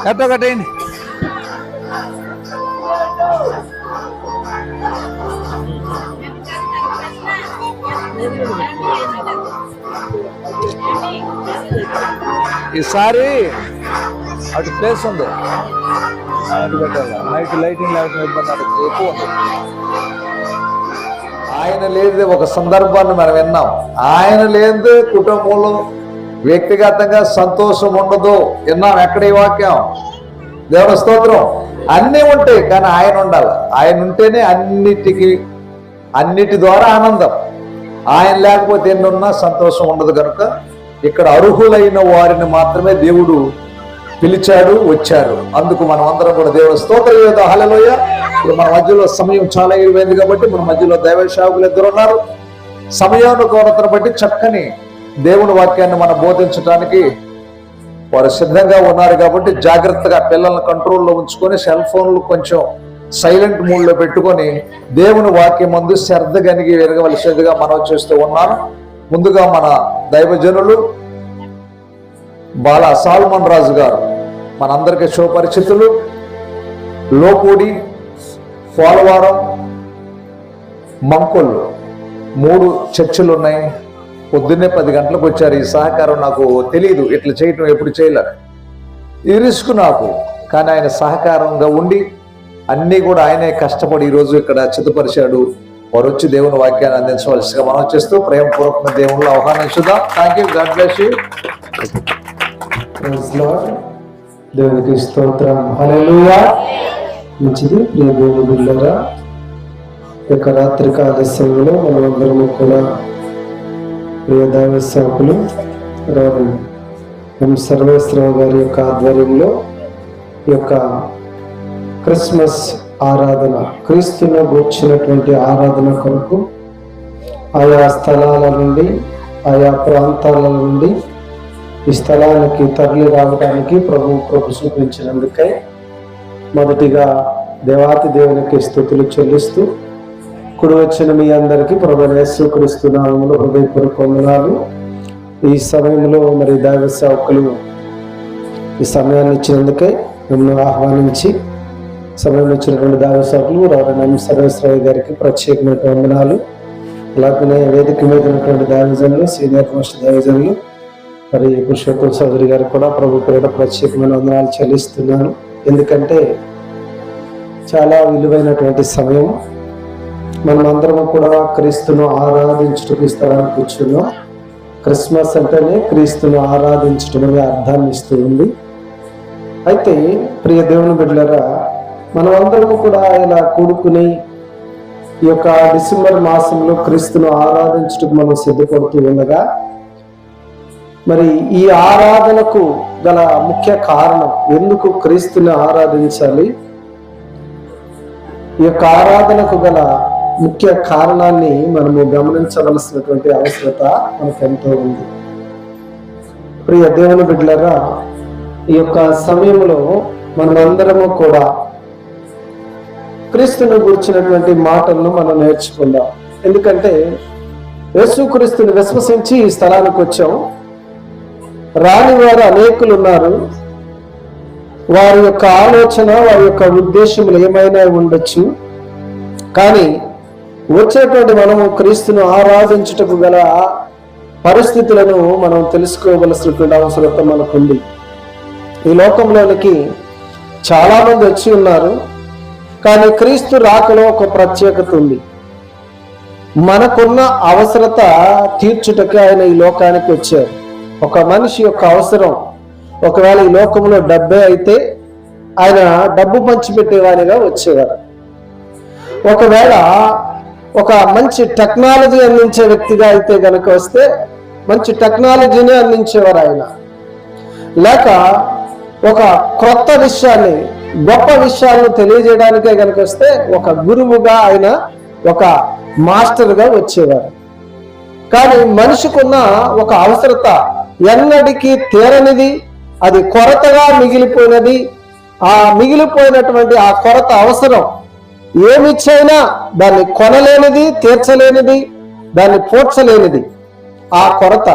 ఎట్టో కట్టేయండి. ఈసారి అటు ప్లేస్ ఉంది, అటు పెట్టాలి. నైట్ లైటింగ్ లేకపోతే ఇబ్బంది, అటు ఎక్కువ ఉంది. ఆయన లేనిదే ఒక సందర్భాన్ని మనం విన్నాం. ఆయన లేనిదే కుటుంబంలో వ్యక్తిగతంగా సంతోషం ఉండదు విన్నాం. ఎక్కడ ఈ వాక్యం? దేవుని స్తోత్రం. అన్నీ ఉంటాయి కానీ ఆయన ఉండాలి. ఆయన ఉంటేనే అన్నిటి ద్వారా ఆనందం. ఆయన లేకపోతే ఎన్నున్నా సంతోషం ఉండదు. కనుక ఇక్కడ అర్హులైన వారిని మాత్రమే దేవుడు పిలిచాడు, వచ్చారు. అందుకు మనం అందరం కూడా దేవుడు స్తోత్రం. హల్లెలూయ. ఇప్పుడు మన మధ్యలో సమయం చాలా ఇరువైంది కాబట్టి మన మధ్యలో దైవ సేవకులు ఇద్దరు ఉన్నారు. సమయానుకూలతను బట్టి చక్కని దేవుని వాక్యాన్ని మనం బోధించడానికి వారు సిద్ధంగా ఉన్నారు. కాబట్టి జాగ్రత్తగా పిల్లల్ని కంట్రోల్లో ఉంచుకొని సెల్ ఫోన్లు కొంచెం సైలెంట్ మూడ్లో పెట్టుకొని దేవుని వాక్యం ముందు శ్రద్ధ కలిగి ఎరగవలసిందిగా మనం చేస్తూ ఉన్నాను. ముందుగా మన దైవజనులు బాలా సాల్మన్ రాజు గారు మనందరికీ సుపరిచితులు. లోపూడి, పోలవరం, మంకొల్లు 3 చర్చిలు ఉన్నాయి. పొద్దున్నే 10 గంటలకు వచ్చారు. ఈ సహకారం నాకు తెలియదు, ఇట్లా చేయటం ఎప్పుడు చేయలే. ఈ రిస్క్ నాకు, కానీ ఆయన సహకారంగా ఉండి అన్నీ కూడా ఆయనే కష్టపడి ఈరోజు ఇక్కడ చిత్తపరిచాడు. వారు వచ్చి దేవుని వాక్యాన్ని అందించవలసిగా మనం చేస్తూ ప్రేమపూర్వకంగా దేవుళ్ళు ఆహ్వానించుదాం. Thank you. God bless you. దేవునికి స్తోత్రం. హల్లెలూయా. మంచిది. ప్రియ దేవుని బిడ్డలారా, యొక్క రాత్రికాల సమయంలో మనమందరము కూడా ప్రియ దైవ సేవకులు ఎం సర్వేశ్వరరావు గారి యొక్క ఆధ్వర్యంలో ఈ యొక్క క్రిస్మస్ ఆరాధన, క్రీస్తులో కూర్చున్నటువంటి ఆరాధన కొరకు ఆయా స్థలాల నుండి, ఆయా ప్రాంతాల నుండి ఈ స్థలానికి తరలి రావడానికి ప్రభు కృప చూపించినందుకై మొదటిగా దేవాతి దేవునికి స్తుతులు చెల్లిస్తూ, కుడి వచ్చిన మీ అందరికీ ప్రభువైన యేసుక్రీస్తు నామములో హృదయపూర్వక వందనాలు. ఈ సమయంలో మరి దైవ సేవకులు ఈ సమయాన్ని ఇచ్చినందుకై మిమ్మల్ని ఆహ్వానించి సమయంలో వచ్చినటువంటి దైవ సేవకులు రావణ సర్వేశ్వరరావు గారికి ప్రత్యేకమైన వందనాలు. అలాగనే వేదిక మీద ఉన్నటువంటి దైవజనులు, సీనియర్ మోస్ట్ దైవజనులు మరి పురుషోత్తమ చౌదరి గారికి కూడా ప్రభు పేరిట ప్రత్యేకమైన వందనాలు చెల్లిస్తున్నాను. ఎందుకంటే చాలా విలువైనటువంటి సమయం. మనం అందరము కూడా క్రీస్తును ఆరాధించుటకు స్థలానికి కూర్చున్నాం. క్రిస్మస్ అంటేనే క్రీస్తును ఆరాధించడం అనే అర్థాన్ని ఇస్తూ ఉంది. అయితే ప్రియ దేవుని బిడ్డలారా, మనం అందరము కూడా ఇలా కూడుకుని ఈ యొక్క డిసెంబర్ మాసంలో క్రీస్తును ఆరాధించుటకు మనం సిద్ధపడుతూ ఉండగా, మరి ఈ ఆరాధనకు గల ముఖ్య కారణం, ఎందుకు క్రీస్తుని ఆరాధించాలి, ఈ యొక్క ఆరాధనకు గల ముఖ్య కారణాన్ని మనము గమనించవలసినటువంటి అవసరత మనకెంతో ఉంది. ప్రియ దేవుని బిడ్డలారా, ఈ యొక్క సమయంలో మనమందరము కూడా క్రీస్తుని గురించినటువంటి మాటలను మనం నేర్చుకుందాం. ఎందుకంటే యేసుక్రీస్తుని విశ్వసించి ఈ స్థలానికి వచ్చాం. రాని వారు అనేకులు ఉన్నారు. వారి యొక్క ఆలోచన, వారి యొక్క ఉద్దేశములు ఏమైనా ఉండొచ్చు. కానీ వచ్చేటువంటి మనము క్రీస్తును ఆరాధించుటకు గల పరిస్థితులను మనం తెలుసుకోవలసినటువంటి అవసరత మనకుంది. ఈ లోకంలోనికి చాలా మంది వచ్చి ఉన్నారు, కానీ క్రీస్తు రాకలో ఒక ప్రత్యేకత ఉంది. మనకున్న అవసరత తీర్చుటకు ఆయన ఈ లోకానికి వచ్చారు. ఒక మనిషి యొక్క అవసరం ఒకవేళ ఈ లోకంలో డబ్బే అయితే ఆయన డబ్బు పంచిపెట్టేవారిగా వచ్చేవారు. ఒకవేళ ఒక మంచి టెక్నాలజీ అందించే వ్యక్తిగా అయితే కనుక వస్తే మంచి టెక్నాలజీని అందించేవారు ఆయన. లేక ఒక క్రొత్త విషయాన్ని, గొప్ప విషయాలను తెలియజేయడానికే కనుక వస్తే ఒక గురువుగా ఆయన, ఒక మాస్టర్గా వచ్చేవారు. కానీ మనిషికున్న ఒక అవసరత ఎన్నటికీ తీరనిది, అది కొరతగా మిగిలిపోయినది. ఆ మిగిలిపోయినటువంటి ఆ కొరత అవసరం ఏమిచ్చైనా దాన్ని కొనలేనిది, తీర్చలేనిది, దాన్ని పూడ్చలేనిది ఆ కొరత.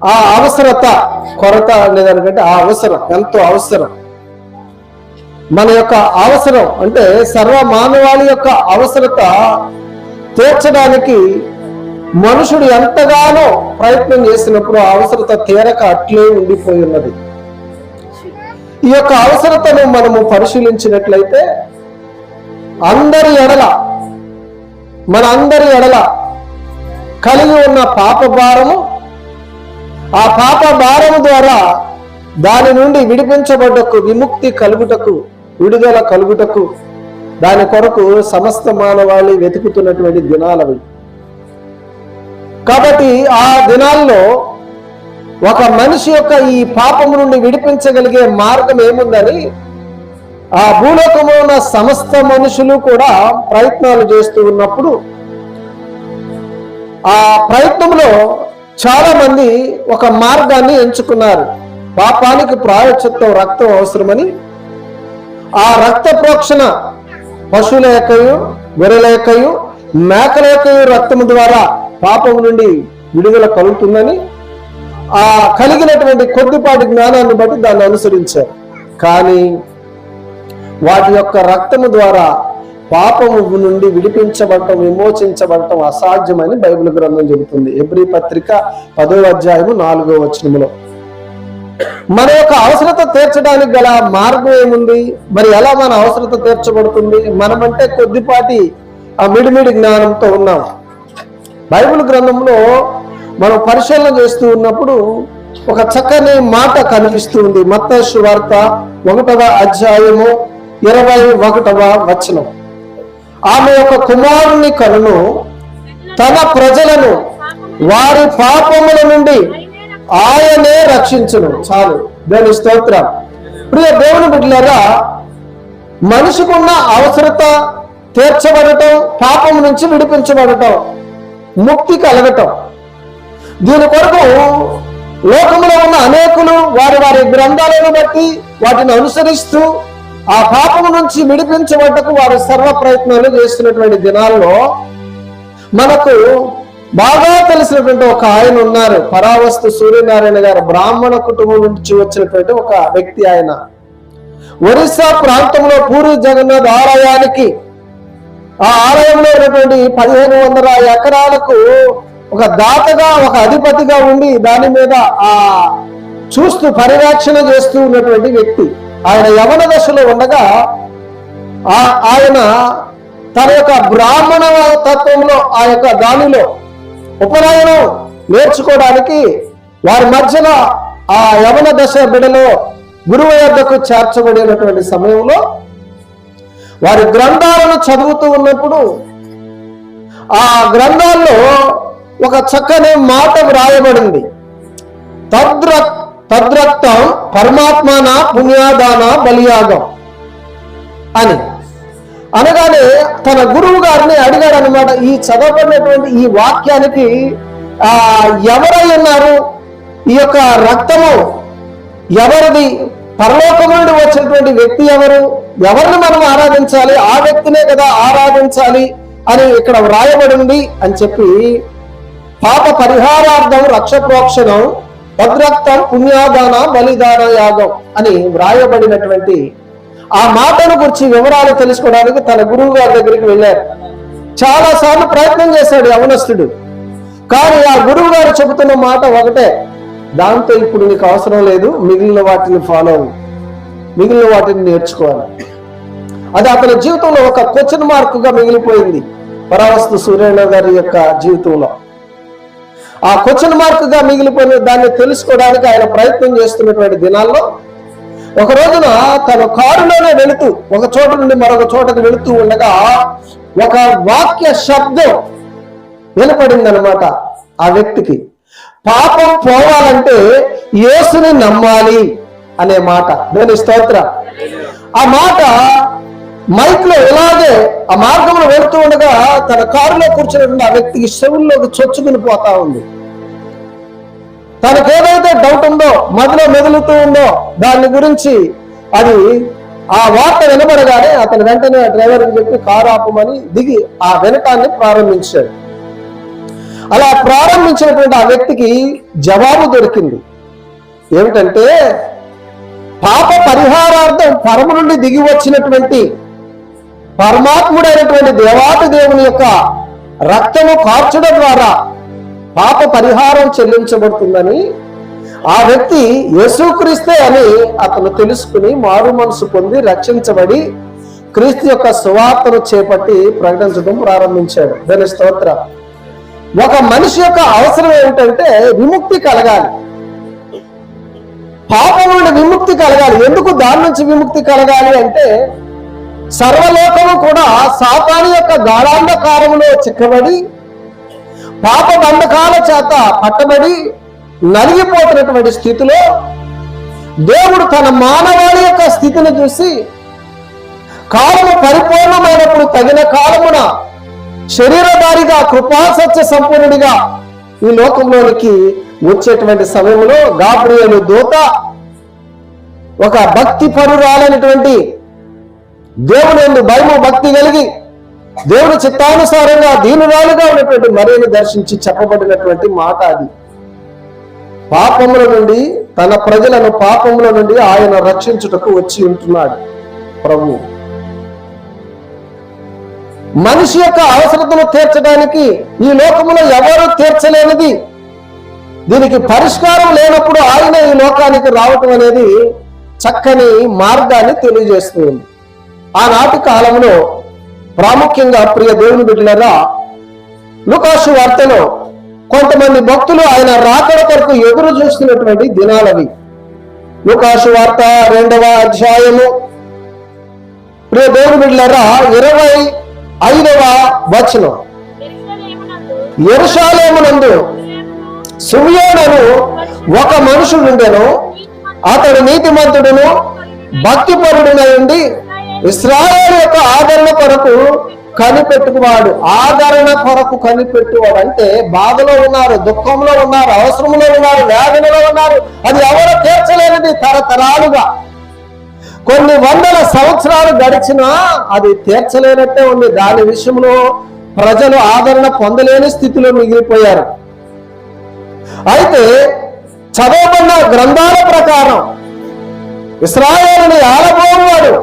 ఆ అవసరత, కొరత లేదనుకంటే ఆ అవసరం ఎంతో అవసరం. మన యొక్క అవసరం అంటే సర్వ మానవాళి యొక్క అవసరత తీర్చడానికి మనుషుడు ఎంతగానో ప్రయత్నం చేసినప్పుడు ఆ అవసరత తీరక అట్లే ఉండిపోయి ఉన్నది. ఈ యొక్క అవసరతను మనము పరిశీలించినట్లయితే అందరి ఎడల, మన అందరి ఎడల కలిగి ఉన్న పాప భారము, ఆ పాప భారము ద్వారా దాని నుండి విడిపించబడ్డకు, విముక్తి కలుగుటకు, విడుదల కలుగుటకు, దాని కొరకు సమస్త మానవాళి వెతుకుతున్నటువంటి దినాలవి. కాబట్టి ఆ దినాల్లో ఒక మనిషి యొక్క ఈ పాపము నుండి విడిపించగలిగే మార్గం ఏముందని ఆ భూలోకంలో ఉన్న సమస్త మనుషులు కూడా ప్రయత్నాలు చేస్తూ ఉన్నప్పుడు, ఆ ప్రయత్నంలో చాలా మంది ఒక మార్గాన్ని ఎంచుకున్నారు. పాపానికి ప్రాయశ్చిత్తం రక్తం అవసరమని ఆ రక్త ప్రోక్షణ పశువుల యొక్కయు, గొర్రెల యొక్కయు, మేకల యొక్కయు రక్తము ద్వారా పాపము నుండి విడుదల కలుగుతుందని ఆ కలిగినటువంటి కొద్దిపాటి జ్ఞానాన్ని బట్టి దాన్ని అనుసరించారు. కానీ వాటి యొక్క రక్తము ద్వారా పాపము నుండి విడిపించబడటం, విమోచించబడటం అసాధ్యమని బైబిల్ గ్రంథం చెబుతుంది. హెబ్రీ పత్రిక 10వ అధ్యాయము 4వ వచనములో. మన యొక్క అవసరత తీర్చడానికి గల మార్గం ఏముంది? మరి ఎలా మన అవసరత తీర్చబడుతుంది? మనమంటే కొద్దిపాటి ఆ మిడిమిడి జ్ఞానంతో ఉన్నాం. బైబిల్ గ్రంథంలో మనం పరిశీలన చేస్తూ ఉన్నప్పుడు ఒక చక్కని మాట కనిపిస్తూ ఉంది. మత్తయి సువార్త 1వ అధ్యాయము 21వ వచనం. ఆమె యొక్క కుమారుని కనును తన ప్రజలను వారి పాపముల నుండి ఆయనే రక్షించును. చాలు, దేవుని స్తోత్రం. ప్రియ దేవుని బిడ్డలారా, మనిషికున్న అవసరత తీర్చబడటం, పాపం నుంచి విడిపించబడటం, ముక్తి కలగటం. దీని కొరకు లోకంలో ఉన్న అనేకులు వారి వారి గ్రంథాలను బట్టి వాటిని అనుసరిస్తూ ఆ పాపము నుంచి విడిపించబడ్డకు వారు సర్వ ప్రయత్నాలు చేస్తున్నటువంటి దినాల్లో మనకు బాగా తెలిసినటువంటి ఒక ఆయన ఉన్నారు. పరావస్తు సూర్యనారాయణ గారు, బ్రాహ్మణ కుటుంబం నుంచి వచ్చినటువంటి ఒక వ్యక్తి. ఆయన ఒరిస్సా ప్రాంతంలో పూరి జగన్నాథ్ ఆలయానికి, ఆ ఆలయంలో ఉన్నటువంటి 1500 ఎకరాలకు ఒక దాతగా, ఒక అధిపతిగా ఉండి దాని మీద ఆ చూస్తూ పరిరక్షణ చేస్తూ ఉన్నటువంటి వ్యక్తి. ఆయన యవన దశలో ఉండగా ఆయన తన యొక్క బ్రాహ్మణ తత్వంలో ఆ యొక్క దానిలో ఉపనయనం నేర్చుకోవడానికి వారి మధ్యలో ఆ యవన దశ బిడలో గురువు వద్దకు చేర్చబడినటువంటి సమయంలో వారి గ్రంథాలను చదువుతూ ఉన్నప్పుడు ఆ గ్రంథాల్లో ఒక చక్కని మాట వ్రాయబడింది. తద్రక్తం పరమాత్మన పుణ్యాదాన బలియాగం అని. అనగానే తన గురువు గారిని అడిగాడు అనమాట, ఈ చదవబడినటువంటి ఈ వాక్యానికి ఎవరై ఉన్నారు? ఈ యొక్క రక్తము ఎవరిది? పరలోకం నుండి వచ్చినటువంటి వ్యక్తి ఎవరు? ఎవరిని మనం ఆరాధించాలి? ఆ వ్యక్తినే కదా ఆరాధించాలి అని ఇక్కడ వ్రాయబడింది అని చెప్పి, పాప పరిహారార్థం రక్ష ప్రోక్షణం భద్రక్తం పుణ్యాదాన బలిదాన యాగం అని వ్రాయబడినటువంటి ఆ మాటను గురించి వివరాలు తెలుసుకోవడానికి తన గురువు గారి దగ్గరికి వెళ్ళారు. చాలా సార్లు ప్రయత్నం చేశాడు యవనస్తుడు. కానీ ఆ గురువు గారు చెబుతున్న మాట ఒకటే, దాంతో ఇప్పుడు నీకు అవసరం లేదు, మిగిలిన వాటిని ఫాలో అవ్వు, మిగిలిన వాటిని నేర్చుకోవాలి. అది అతని జీవితంలో ఒక క్వశ్చన్ మార్కుగా మిగిలిపోయింది. పరావస్తు సూర్యనారాయణ గారి యొక్క జీవితంలో ఆ క్వశ్చన్ మార్కుగా మిగిలిపోయిన దాన్ని తెలుసుకోవడానికి ఆయన ప్రయత్నం చేస్తున్నటువంటి దినాల్లో ఒక రోజున తన కారులోనే వెళుతూ ఒక చోట నుండి మరొక చోటకు వెళుతూ ఉండగా ఒక వాక్య శబ్దం వినపడిందనమాట ఆ వ్యక్తికి. పాపం పోవాలంటే యేసుని నమ్మాలి అనే మాట. దేవుని స్తోత్రం. ఆ మాట మైక్ లో ఇలాగే ఆ మార్గంలో వెళుతూ ఉండగా తన కారులో కూర్చున్నటువంటి ఆ వ్యక్తికి చెవుల్లోకి చొచ్చుకుని పోతా ఉంది. తనకు ఏదైతే డౌట్ ఉందో, మదిలో మెదులుతూ ఉందో దాని గురించి అది ఆ వార్త వినబడగానే అతను వెంటనే డ్రైవర్కి చెప్పి కారు ఆపమని దిగి ఆ వినటాన్ని ప్రారంభించాడు. అలా ప్రారంభించినటువంటి ఆ వ్యక్తికి జవాబు దొరికింది. ఏమిటంటే, పాప పరిహారార్థం పరము నుండి దిగి వచ్చినటువంటి పరమాత్ముడైనటువంటి దేవాతి దేవుని యొక్క రక్తము కార్చడం ద్వారా పాప పరిహారం చెల్లించబడుతుందని ఆ వ్యక్తి యేసుక్రీస్తే అని అతను తెలుసుకుని మారు మనసు పొంది రక్షించబడి క్రీస్తు యొక్క సువార్తను చేపట్టి ప్రకటించడం ప్రారంభించాడు. దాని స్తోత్రం. ఒక మనిషి యొక్క అవసరం ఏమిటంటే విముక్తి కలగాలి, పాపం నుండి విముక్తి కలగాలి. ఎందుకు దాని నుంచి విముక్తి కలగాలి అంటే, సర్వలోకము కూడా సాతాను యొక్క గాఢాంధకారములో చిక్కబడి పాప బంధకాల చేత పట్టబడి నలిగిపోతున్నటువంటి స్థితిలో దేవుడు తన మానవాళి యొక్క స్థితిని చూసి కాలము పరిపూర్ణమైనప్పుడు తగిన కాలమున శరీరధారిగా కృపాసత్య సంపూర్ణుడిగా ఈ లోకంలోనికి వచ్చేటువంటి సమయంలో గాబ్రియేలు దూత ఒక భక్తి పరురాలైనటువంటి దేవుని యందు భయము భక్తి కలిగి దేవుని చిత్తానుసారంగా దీనురాలుగా ఉన్నటువంటి మరియను దర్శించి చెప్పబడినటువంటి మాట అది. పాపముల నుండి తన ప్రజలను పాపముల నుండి ఆయన రక్షించుటకు వచ్చి ఉంటున్నాడు ప్రభు. మనిషి యొక్క అవసరతను తీర్చడానికి ఈ లోకములో ఎవరు తీర్చలేనిది, దీనికి పరిష్కారం లేనప్పుడు ఆయన ఈ లోకానికి రావటం అనేది చక్కని మార్గాన్ని తెలియజేస్తుంది. ఆనాటి కాలంలో ప్రాముఖ్యంగా ప్రియ దేవుని బిడ్డలారా, లూకాసు వార్తలో కొంతమంది భక్తులు ఆయన రాకడ కొరకు ఎదురు చూస్తున్నటువంటి దినాలవి. లూకాసు వార్త 2వ అధ్యాయము ప్రియ దేవుని బిడ్డలారా 25వ వచనం. యెరూషలేమునందు సిమియోనును ఒక మనుషుడుండెను, అతడు నీతిమంతుడును భక్తిపరుడునై ఉండి ఇశ్రాయేలు యొక్క ఆదరణ కొరకు కనిపెట్టుకువాడు. ఆదరణ కొరకు కనిపెట్టువాడు అంటే బాధలో ఉన్నారు, దుఃఖంలో ఉన్నారు, అవసరంలో ఉన్నారు, వేదనలో ఉన్నారు. అది ఎవరు తీర్చలేనిది. తరతరాలుగా కొన్ని వందల సంవత్సరాలు గడిచినా అది తీర్చలేనట్టే ఉంది. దాని విషయంలో ప్రజలు ఆదరణ పొందలేని స్థితిలో మిగిలిపోయారు. అయితే చదవబడిన గ్రంథాల ప్రకారం ఇశ్రాయేలుని ఆలబోవాడు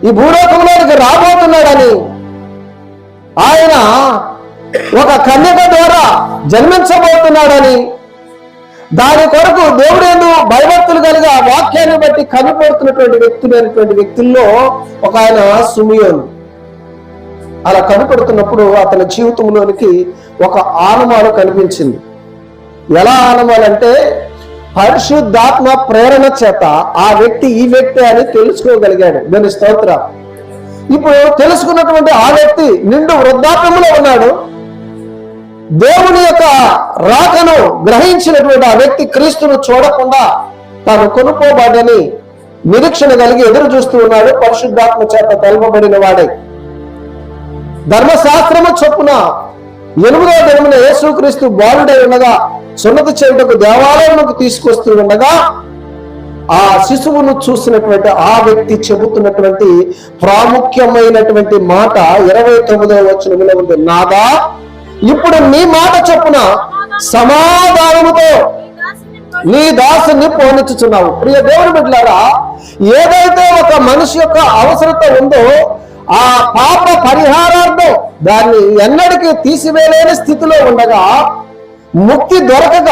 ఈ భూలోకంలోనికి రాబోతున్నాడని, ఆయన ఒక కన్యక ద్వారా జన్మించబోతున్నాడని, దాని కొరకు దేవుడు యందు భయభక్తులు కలిగి ఆ వాక్యాన్ని బట్టి కనిపెడుతున్నటువంటి వ్యక్తుల్లో ఒక ఆయన సిమియోను. అలా కనిపెడుతున్నప్పుడు అతని జీవితంలోనికి ఒక ఆనమాలు కనిపించింది. ఎలా ఆనమాలంటే, పరిశుద్ధాత్మ ప్రేరణ చేత ఆ వ్యక్తి ఈ వ్యక్తి అని తెలుసుకోగలిగాడు. దాని స్తోత్రం. ఇప్పుడు తెలుసుకున్నటువంటి ఆ వ్యక్తి నిండు వృద్ధాప్యంలో ఉన్నాడు. దేవుని యొక్క రాకను గ్రహించినటువంటి ఆ వ్యక్తి క్రీస్తును చూడకుండా తాను కొనుక్కోబడని నిరీక్షణ కలిగి ఎదురు చూస్తూ ఉన్నాడు. పరిశుద్ధాత్మ చేత తెలపబడిన వాడే. ధర్మశాస్త్రము చొప్పున 8వ దినమున యేసుక్రీస్తు బాలుడై ఉండగా సున్నతి చేయుటకు దేవాలయంలోకి తీసుకొస్తూ ఉండగా ఆ శిశువును చూసినటువంటి ఆ వ్యక్తి చెబుతున్నటువంటి ప్రాముఖ్యమైనటువంటి మాట 29వ వచనంలో ఉంది. నాదా, ఇప్పుడు నీ మాట చొప్పున సమాధానముతో నీ దాసుని పోనిచ్చుచున్నావు. ప్రియ దేవుని బిడ్డలారా, ఏదైతే ఒక మనిషి యొక్క అవసరత ఉందో ఆ పాప పరిహారార్థం దాన్ని ఎన్నటికీ తీసివేయలేని స్థితిలో ఉండగా, ముక్తి దొరకక,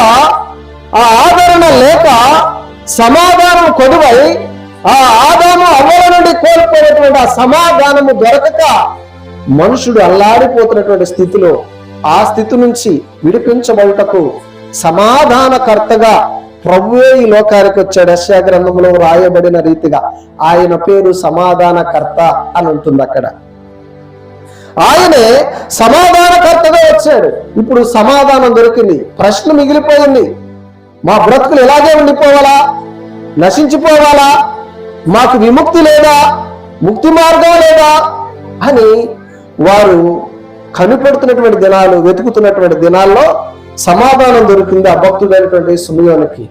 ఆ ఆదరణ లేక, సమాధానం కొదువై ఆ ఆదాము అవ్వల నుండి కోల్పోయినటువంటి ఆ సమాధానము దొరకక మనుషుడు అల్లాడిపోతున్నటువంటి స్థితిలో ఆ స్థితి నుంచి విడిపించబడుటకు సమాధానకర్తగా ప్రభువే ఈ లోకానికి వచ్చాడు. యెషయా గ్రంథంలో రాయబడిన రీతిగా ఆయన పేరు సమాధానకర్త అని ఉంటుంది అక్కడ. ఆయనే సమాధానకర్తగా వచ్చాడు. ఇప్పుడు సమాధానం దొరికింది. ప్రశ్న మిగిలిపోయింది. మా బ్రతుకులు ఇలాగే ఉండిపోవాలా? నశించిపోవాలా? మాకు విముక్తి లేదా? ముక్తి మార్గం లేదా అని వారు కనిపెడుతున్నటువంటి దినాలు, వెతుకుతున్నటువంటి దినాల్లో సమాధానం దొరికింది ఆ భక్తుడైనటువంటి సిమియోనుకి.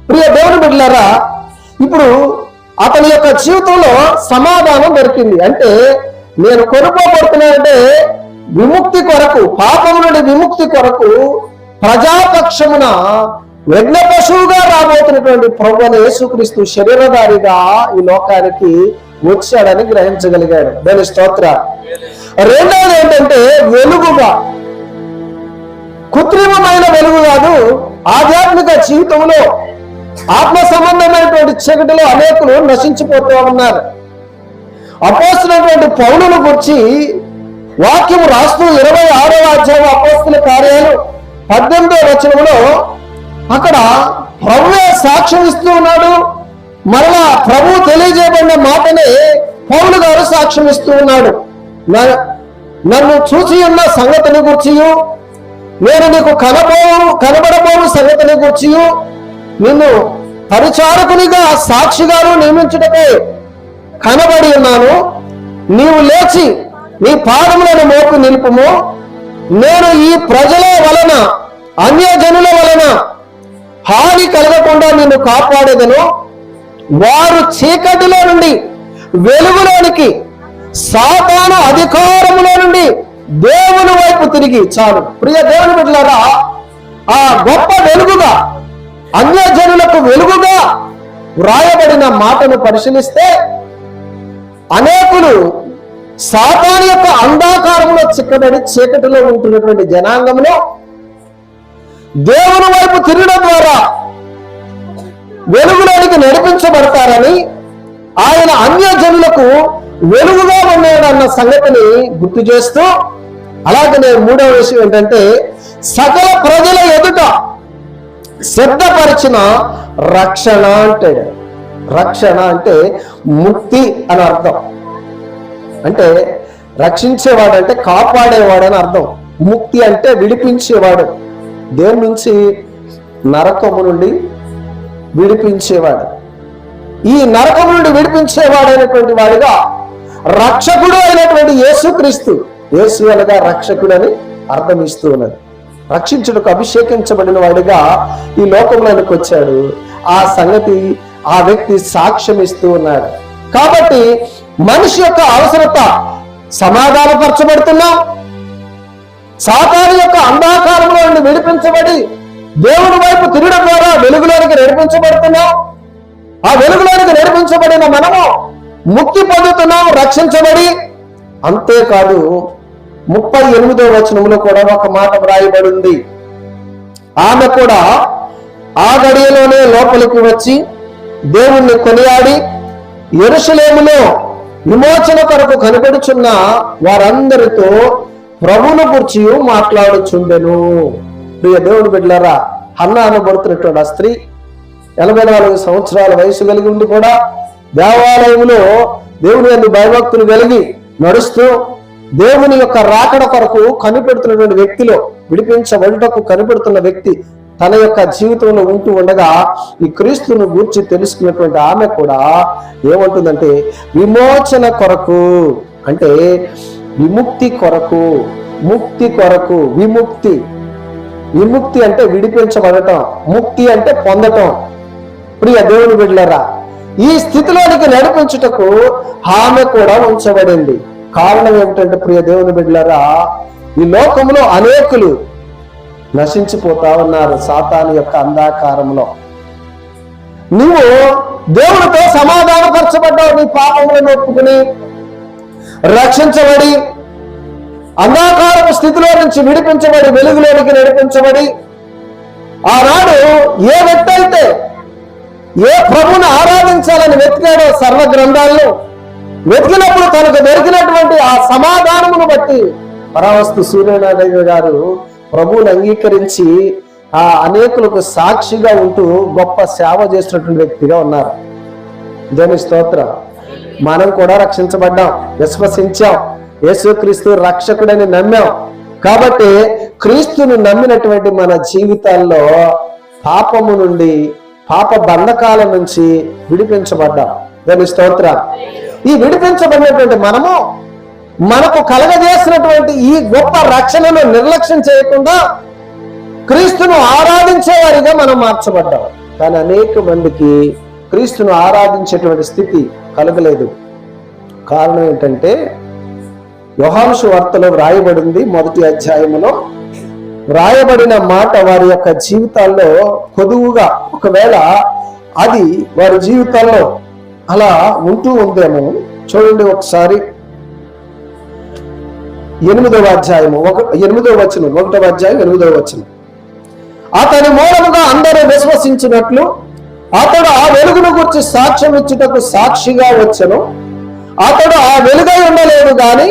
ప్రియ దేవుని బిడ్డలారా, ఇప్పుడు అతని యొక్క జీవితంలో సమాధానం దొరికింది. అంటే నేను కొనుక్కోబడుతున్నానంటే విముక్తి కొరకు, పాపం నుండి విముక్తి కొరకు ప్రజాపక్షమున యజ్ఞ పశువుగా రాబోతున్నటువంటి ప్రభువైన యేసుక్రీస్తు శరీరధారిగా ఈ లోకానికి వచ్చాడని గ్రహించగలిగాడు. దాని స్తోత్ర. రెండవది ఏంటంటే వెలుగుగా, కృత్రిమమైన వెలుగు కాదు, ఆధ్యాత్మిక జీవితంలో ఆత్మ సంబంధమైనటువంటి చీకటిలో అనేకులు నశించిపోతూ ఉన్నారు. అపోస్తులైనటువంటి పౌలును గురించి వాక్యం రాస్తూ 26వ అధ్యాయం అపోస్తుల కార్యాలు 18వ వచనంలో అక్కడ ప్రభువే సాక్ష్యం ఇస్తూ ఉన్నాడు. మరలా ప్రభు తెలియజేయబడిన మాటనే పౌలు గారు సాక్ష్యం ఇస్తూ ఉన్నాడు. నన్ను చూసి ఉన్న సంగతిని గురించి, నేను నీకు కనబడబోను సంగతిని గురించి, నిన్ను పరిచారకునిగా సాక్షిగాను నియమించుటకే కనబడి ఉన్నాను. నీవు లేచి నీ పాదములను మోపు నిలుపుము. నేను ఈ ప్రజల వలన, అన్యజనుల వలన హాని కలగకుండా నిన్ను కాపాడేదను. వారు చీకటిలో నుండి వెలుగులోనికి, సాతాను అధికారములో నుండి దేవుని వైపు తిరిగి, చాలు ప్రియ దేవుని బిడ్డలారా, ఆ గొప్ప వెలుగుగా, అన్యజనులకు వెలుగుగా వ్రాయబడిన మాటను పరిశీలిస్తే అనేకులు సాతాను యొక్క అంధకారంలో చిక్కబడి చీకటిలో ఉంటున్నటువంటి జనాంగంలో దేవుని వైపు తిరగడం ద్వారా వెలుగులోనికి నడిపించబడతారని, ఆయన అన్యజనులకు వెలుగుగా ఉన్నాడన్న సంగతిని గుర్తు చేస్తూ, అలాగనే మూడవ విషయం ఏంటంటే సకల ప్రజల ఎదుట సిద్ధపరిచిన రక్షణ అంటాడు. రక్షణ అంటే ముక్తి అని అర్థం. అంటే రక్షించేవాడు అంటే కాపాడేవాడు అని అర్థం. ముక్తి అంటే విడిపించేవాడు. దేని నుంచి? నరకము నుండి విడిపించేవాడు. ఈ నరకము నుండి విడిపించేవాడు అయినటువంటి వాడుగా రక్షకుడు అయినటువంటి యేసుక్రీస్తు, యేసు అనగా రక్షకుడు అని అర్థం ఇస్తూ ఉన్నది. రక్షించుటకు అభిషేకించబడిన వాడిగా ఈ లోకంలోనికి వచ్చాడు. ఆ సంగతి ఆ వ్యక్తి సాక్ష్యం ఇస్తూ ఉన్నాడు. కాబట్టి మనిషి యొక్క అవసరత సమాధానపరచబడుతున్నాం. సాతాను యొక్క అంధకారంలో నుండి విడిపించబడి దేవుని వైపు తిరగడం ద్వారా వెలుగులోనికి నడిపించబడుతున్నాం. ఆ వెలుగులోనికి నడిపించబడిన మనము ముక్తి పొందుతున్నాం, రక్షించబడి. అంతేకాదు 38వ వచనంలో కూడా ఒక మాట వ్రాయబడింది. ఆమె కూడా ఆ గడియలోనే లోపలికి వచ్చి దేవుణ్ణి కొనియాడి యెరూషలేములో విమోచన కొరకు కనిపెడుచున్న వారందరితో ప్రభువును గురించి మాట్లాడుచుండెను. ప్రియ దేవుని బిడ్డలారా, హన్నా అనబడుతున్నటువంటి ఆ స్త్రీ 84 సంవత్సరాల వయసు కలిగి ఉండి కూడా దేవాలయంలో దేవుని యందు భయభక్తులు కలిగి నడుస్తూ దేవుని యొక్క రాకడ కొరకు కనిపెడుతున్నటువంటి వ్యక్తిలో, విడిపించబడుటకు కనిపెడుతున్న వ్యక్తి తన యొక్క జీవితంలో ఉంటూ ఉండగా ఈ క్రీస్తును గూర్చి తెలుసుకున్నటువంటి ఆమె కూడా ఏమంటుందంటే విమోచన కొరకు, అంటే విముక్తి కొరకు, ముక్తి కొరకు. విముక్తి, విముక్తి అంటే విడిపించబడటం, ముక్తి అంటే పొందటం. ప్రియ దేవుని బిడ్డలారా, ఈ స్థితిలోనికి నడిపించుటకు ఆమె కూడా ఉంచబడింది. కారణం ఏమిటంటే ప్రియ దేవుని బిడ్డలారా, ఈ లోకంలో అనేకులు నశించిపోతా ఉన్నారు సాతాను యొక్క అంధకారంలో. నువ్వు దేవునితో సమాధానపరచబడ్డావు. నీ పాపములను ఒప్పుకుని రక్షించబడి అంధకారపు స్థితిలో నుంచి విడిపించబడి వెలుగులోనికి నడిపించబడి, ఆనాడు ఏ వ్యక్తి అయితే ఏ ప్రభుని ఆరాధించాలని వెతికాడో సర్వ గ్రంథాల్లో వెతికినప్పుడు తనకు దొరికినటువంటి ఆ సమాధానమును బట్టి పరావస్తు సూర్యనారాయణ గారు ప్రభువుని అంగీకరించి ఆ అనేకులకు సాక్షిగా ఉంటూ గొప్ప సేవ చేసినటువంటి వ్యక్తిగా ఉన్నారు. దేవుని స్తోత్రం. మనం కూడా రక్షించబడ్డాం, విశ్వసించాం, యేసుక్రీస్తు రక్షకుడని నమ్మాం. కాబట్టి క్రీస్తును నమ్మినటువంటి మన జీవితాల్లో పాపము నుండి, పాప బంధకాల నుంచి విడిపించబడ్డాం. దేవుని స్తోత్రం. ఈ విడిపించబడినటువంటి మనము మనకు కలగజేసినటువంటి ఈ గొప్ప రక్షణను నిర్లక్ష్యం చేయకుండా క్రీస్తును ఆరాధించేవారిగా మనం మార్చబడ్డాం. కానీ అనేక మందికి క్రీస్తును ఆరాధించేటువంటి స్థితి కలగలేదు. కారణం ఏంటంటే యోహాను సువార్తలో వ్రాయబడింది, మొదటి అధ్యాయములో వ్రాయబడిన మాట వారి యొక్క జీవితాల్లో కొదువుగా ఒకవేళ అది వారి జీవితాల్లో అలా ఉంటూ ఉందేమో చూడండి ఒకసారి. 8వ అధ్యాయము 8వ వచనం, 1వ అధ్యాయం 8వ వచనం. అతని మూలముగా అందరూ విశ్వసించినట్లు అతడు ఆ వెలుగును గురించి సాక్ష్యం ఇచ్చుటకు సాక్షిగా వచ్చెను. అతడు ఆ వెలుగై ఉండలేదు గాని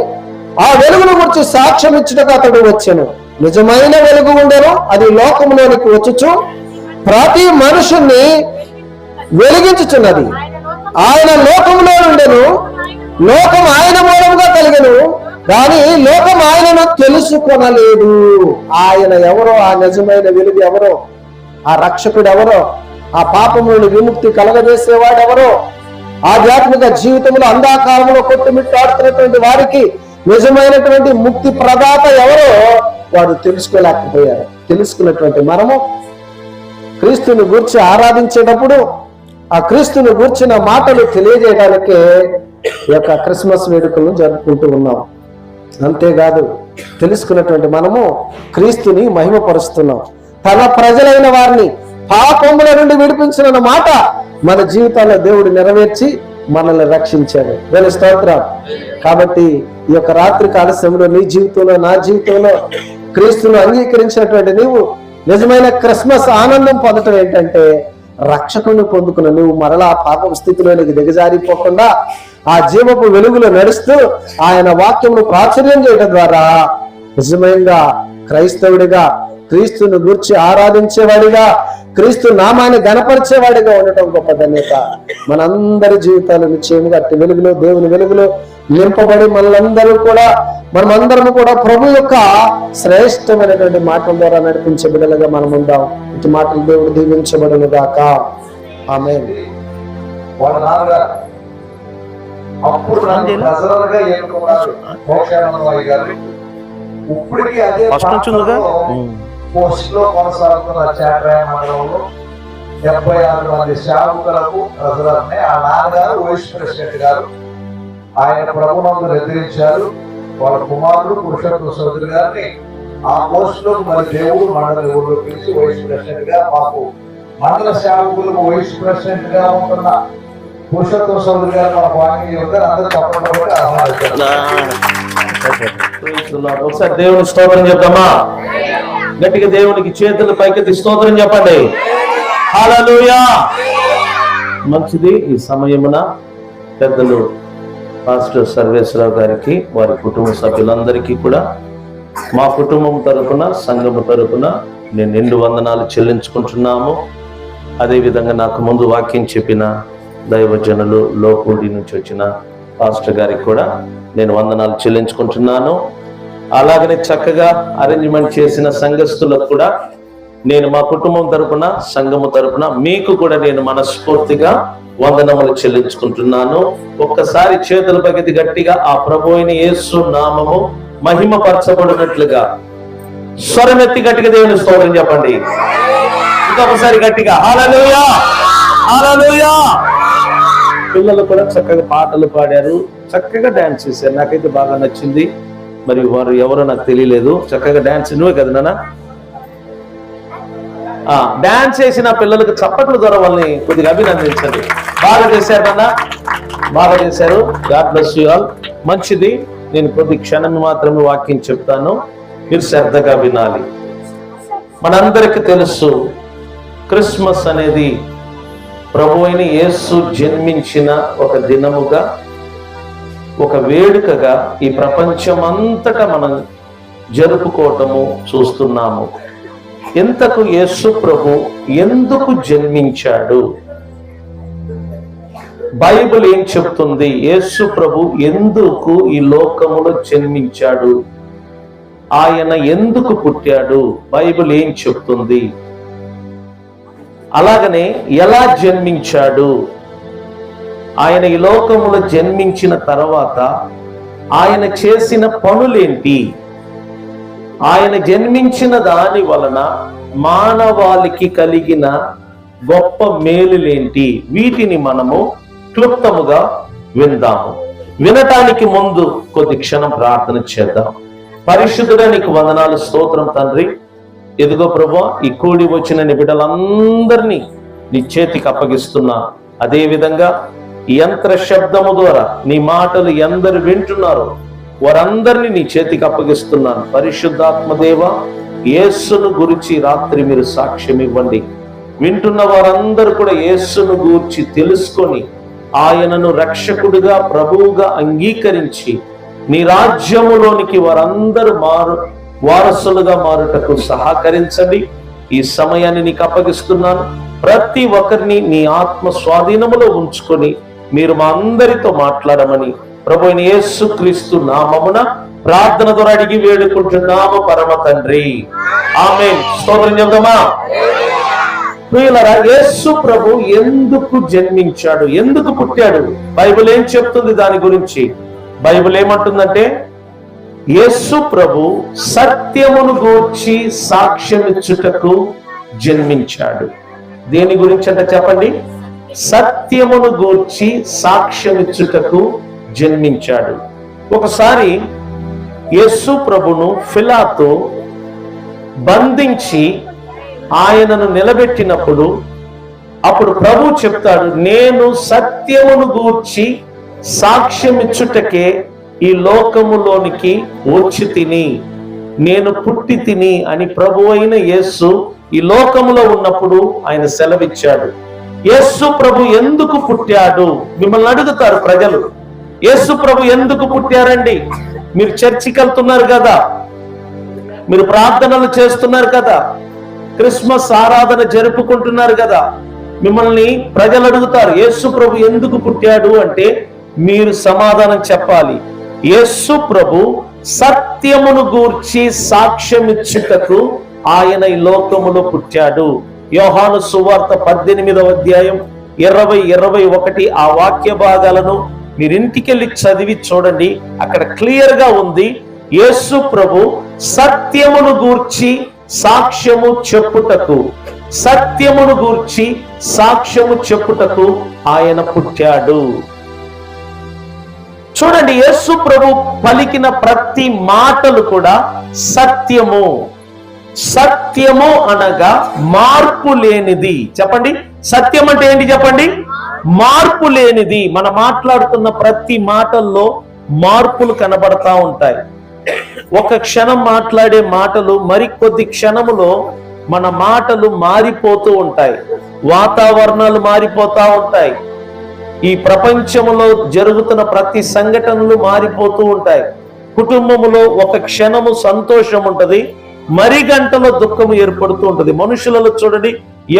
ఆ వెలుగును గురించి సాక్ష్యం ఇచ్చుటకు అతడు వచ్చెను. నిజమైన వెలుగు ఉండెను, అది లోకంలోనికి వచ్చుచు ప్రతి మనుషుణ్ణి వెలిగించుచున్నది. ఆయన లోకంలో ఉండెను, లోకం ఆయన మూలముగా కలిగెను, కానీ లోకం ఆయనను తెలుసుకొనలేదు. ఆయన ఎవరో, ఆ నిజమైన వెలుగు ఎవరో, ఆ రక్షకుడు ఎవరో, ఆ పాపం నుండి విముక్తి కలగజేసేవాడు ఎవరో, ఆధ్యాత్మిక జీవితంలో అంధకారంలో కొట్టుమిట్టాడుతున్నటువంటి వారికి నిజమైనటువంటి ముక్తి ప్రదాత ఎవరో వారు తెలుసుకోలేకపోయారు. తెలుసుకున్నటువంటి మనము క్రీస్తుని గూర్చి ఆరాధించేటప్పుడు ఆ క్రీస్తుని గూర్చిన మాటలు తెలియజేయడానికే ఈ యొక్క క్రిస్మస్ వేడుకలను జరుపుకుంటూ ఉన్నాం. అంతేకాదు తెలుసుకున్నటువంటి మనము క్రీస్తుని మహిమపరుస్తున్నాం. తన ప్రజలైన వారిని పాపముల నుండి విడిపించిన మాట మన జీవితాల్లో దేవుడు నెరవేర్చి మనల్ని రక్షించాడు. వేల స్తోత్రం. కాబట్టి ఈ యొక్క రాత్రి కాల సమయంలో నీ జీవితంలో, నా జీవితంలో క్రీస్తును అంగీకరించినటువంటి నీవు నిజమైన క్రిస్మస్ ఆనందం పొందటం ఏంటంటే రక్షకుని పొందుకున్న నువ్వు మరలా పాప స్థితిలోనికి దిగజారిపోకుండా ఆ జీవపు వెలుగులో నడుస్తూ ఆయన వాక్యమును ప్రాచుర్యం చేయడం ద్వారా నిజమైన క్రైస్తవుడిగా, క్రీస్తుని గూర్చి ఆరాధించేవాడిగా, క్రీస్తు నామాన్ని గణపరిచేవాడిగా ఉండటం గొప్ప ధన్యత. మనందరి జీవితాలు నిశ్చయముగా అట్టి వెలుగులో, దేవుని వెలుగులో నింపబడి మనమందరము కూడా ప్రభు యొక్క శ్రేష్టమైనటువంటి మాటల ద్వారా నడిపించే బిడ్డలుగా మనం ఉందాం. ఇటు మాటలు దేవుడు దీవించబడును గాక. ఆమేన్. వాళ్ళ నాన్నగారు అప్పుడు నజరుగా ఎన్నుకున్నారు మోక్షానందమయ్య గారు. ఇప్పటికీ అదే పోస్ట్ లో కొనసాగుతున్న చాట్రాయ మండలంలో 76 మంది సేవకులకు నజరుని ఆ నాన్నగారు వైస్ ప్రెసిడెంట్ గారు. ఆయన ప్రభునందు నిద్రించారు. వాళ్ళ కుమారుడు పురుషోత్తమ చౌదరి గారిని ఆ పోస్ట్ లో మరి దేవుడు మండలి ఊళ్ళో పిలిచి వైస్ ప్రెసిడెంట్ గా, మాకు మండల సేవకులకు వైస్ ప్రెసిడెంట్ గా ఉంటున్న పురుషోత్తమ చౌదరి గారు మా వాణి అందరూ తప్పకుండా ఒకసారి దేవుని స్తోత్రం చెప్తామా? గట్టిగా దేవునికి చేతులు పైకెత్తి స్తోత్రం చెప్పండి. హల్లెలూయా. మంచిది. ఈ సమయమున పెద్దలు పాస్టర్ సర్వేశ్వరరావు గారికి, వారి కుటుంబ సభ్యులందరికీ కూడా మా కుటుంబం తరపున, సంఘము తరపున నేను నిండు వందనాలు చెల్లించుకుంటున్నాము. అదేవిధంగా నాకు ముందు వాక్యం చెప్పిన దైవజనులు లోకూడి నుంచి వచ్చిన పాస్టర్ గారికి కూడా నేను వందనాలు చెల్లించుకుంటున్నాను. అలాగనే చక్కగా అరేంజ్మెంట్ చేసిన సంఘస్థులకు కూడా నేను మా కుటుంబం తరపున, సంఘము తరపున మీకు కూడా నేను మనస్ఫూర్తిగా వందనములు చెల్లించుకుంటున్నాను. ఒక్కసారి చేతుల పైకి గట్టిగా ఆ ప్రభువైన యేసు నామము మహిమపరచబడినట్లుగా స్వరమెత్తి గట్టిగా దేవుని స్తోత్రం చెప్పండి. ఇంకొకసారి గట్టిగా హల్లెలూయా, హల్లెలూయా. పిల్లలు కూడా చక్కగా పాటలు పాడారు, చక్కగా డాన్స్ చేశారు. నాకైతే బాగా నచ్చింది. మరి వారు ఎవరో నాకు తెలియలేదు. చక్కగా డాన్స్, నువ్వే కదా నాన్న డాన్స్ చేసిన పిల్లలకు చప్పట్లు ద్వారా వాళ్ళని కొద్దిగా అభినందించండి. బాగా చేశారు నాన్న, బాగా చేశారు. God bless you all. మంచిది. నేను కొద్ది క్షణం మాత్రమే వాక్యం చెప్తాను, మీరు శ్రద్ధగా వినాలి. మనందరికీ తెలుసు క్రిస్మస్ అనేది ప్రభువైన యేసు జన్మించిన ఒక దినముగా, ఒక వేడుకగా ఈ ప్రపంచమంతటా మనం జరుపుకోవటము చూస్తున్నాము. ఎంతకు యేసు ప్రభు ఎందుకు జన్మించాడు? బైబిల్ ఏం చెప్తుంది? యేసు ప్రభు ఎందుకు ఈ లోకములో జన్మించాడు? ఆయన ఎందుకు పుట్టాడు? బైబిల్ ఏం చెప్తుంది? అలాగనే ఎలా జన్మించాడు? ఆయన ఈ లోకములో జన్మించిన తర్వాత ఆయన చేసిన పనులేంటి? ఆయన జన్మించిన దాని వలన మానవాళికి కలిగిన గొప్ప మేలులేంటి? వీటిని మనము క్లుప్తముగా విందాము. వినటానికి ముందు కొద్ది క్షణం ప్రార్థన చేద్దాం. పరిశుద్ధుడా, నీకు వందనాలు, స్తోత్రం తండ్రి. ఎదుగో ప్రభువా, ఈ కూడి వచ్చిన నీ బిడ్డలందరినీ నీ చేతికి అప్పగిస్తున్నా. అదే విధంగా ఈ యంత్ర శబ్దము ద్వారా నీ మాటలు ఎందరు వింటున్నారో వారందరినీ నీ చేతికి అప్పగిస్తున్నాను. పరిశుద్ధాత్మదేవ, యేసును గురించి రాత్రి మీరు సాక్ష్యం ఇవ్వండి. వింటున్న వారందరూ కూడా యేసును గూర్చి తెలుసుకొని ఆయనను రక్షకుడిగా, ప్రభువుగా అంగీకరించి నీ రాజ్యములోనికి వారందరూ వారసులుగా మారుటకు సహకరించండి. ఈ సమయాన్ని నీకు అప్పగిస్తున్నాను. ప్రతి ఒక్కరిని నీ ఆత్మ స్వాధీనములో ఉంచుకొని మీరు మా అందరితో మాట్లాడమని ప్రభు అయిన యేసుక్రీస్తు నామమున ప్రార్థన ద్వారా అడిగి వేడుకుంటున్నాము పరమ తండ్రి, ఆమేన్. స్తోత్రం చెప్దామా? ప్రియులారా, యేసు ప్రభు ఎందుకు జన్మించాడు, ఎందుకు పుట్టాడు? బైబిల్ ఏం చెప్తుంది దాని గురించి? బైబిల్ ఏమంటుందంటే, యేసు ప్రభు సత్యమును గూర్చి సాక్ష్యమిచ్చుటకు జన్మించాడు. దేని గురించి అంటే చెప్పండి? సత్యమును గూర్చి సాక్ష్యమిచ్చుటకు జన్మించాడు. ఒకసారి యేసు ప్రభును పిలాతు బంధించి ఆయనను నిలబెట్టినప్పుడు అప్పుడు ప్రభు చెప్తాడు, నేను సత్యమును గూర్చి సాక్ష్యమిచ్చుటకే ఈ లోకములోనికి వచ్చి తిని, నేను పుట్టి తిని అని ప్రభు అయిన యేసు ఈ లోకములో ఉన్నప్పుడు ఆయన సెలవిచ్చాడు. యేసు ప్రభు ఎందుకు పుట్టాడు? మిమ్మల్ని అడుగుతారు ప్రజలు, యేసు ప్రభు ఎందుకు పుట్టారండి? మీరు చర్చికి వెళ్తున్నారు కదా, మీరు ప్రార్థనలు చేస్తున్నారు కదా, క్రిస్మస్ ఆరాధన జరుపుకుంటున్నారు కదా, మిమ్మల్ని ప్రజలు అడుగుతారు యేసు ప్రభు ఎందుకు పుట్టాడు అంటే మీరు సమాధానం చెప్పాలి. యేసు ప్రభు సత్యమును గూర్చి సాక్ష్యమిచ్చుటకు ఆయన ఈ లోకములో పుట్టాడు. యోహాను సువార్త 18వ అధ్యాయం 20-21 ఆ వాక్య భాగాలను మీరు ఇంటికెళ్ళి చదివి చూడండి. అక్కడ క్లియర్ గా ఉంది, యేసు ప్రభు సత్యమును గూర్చి సాక్ష్యము చెప్పుటకు, సత్యమును గూర్చి సాక్ష్యము చెప్పుటకు ఆయన పుట్టాడు. చూడండి, యేసు ప్రభు పలికిన ప్రతి మాటలు కూడా సత్యము. సత్యము అనగా మార్పు లేనిది. చెప్పండి, సత్యం అంటే ఏంటి చెప్పండి? మార్పు లేనిది. మనం మాట్లాడుతున్న ప్రతి మాటల్లో మార్పులు కనబడతా ఉంటాయి. ఒక క్షణం మాట్లాడే మాటలు మరికొద్ది క్షణములో మన మాటలు మారిపోతూ ఉంటాయి. వాతావరణాలు మారిపోతా ఉంటాయి. ఈ ప్రపంచంలో జరుగుతున్న ప్రతి సంఘటనలు మారిపోతూ ఉంటాయి. కుటుంబములో ఒక క్షణము సంతోషం ఉంటది, మరి గంటలో దుఃఖము ఏర్పడుతూ ఉంటది. మనుషులలో చూడండి,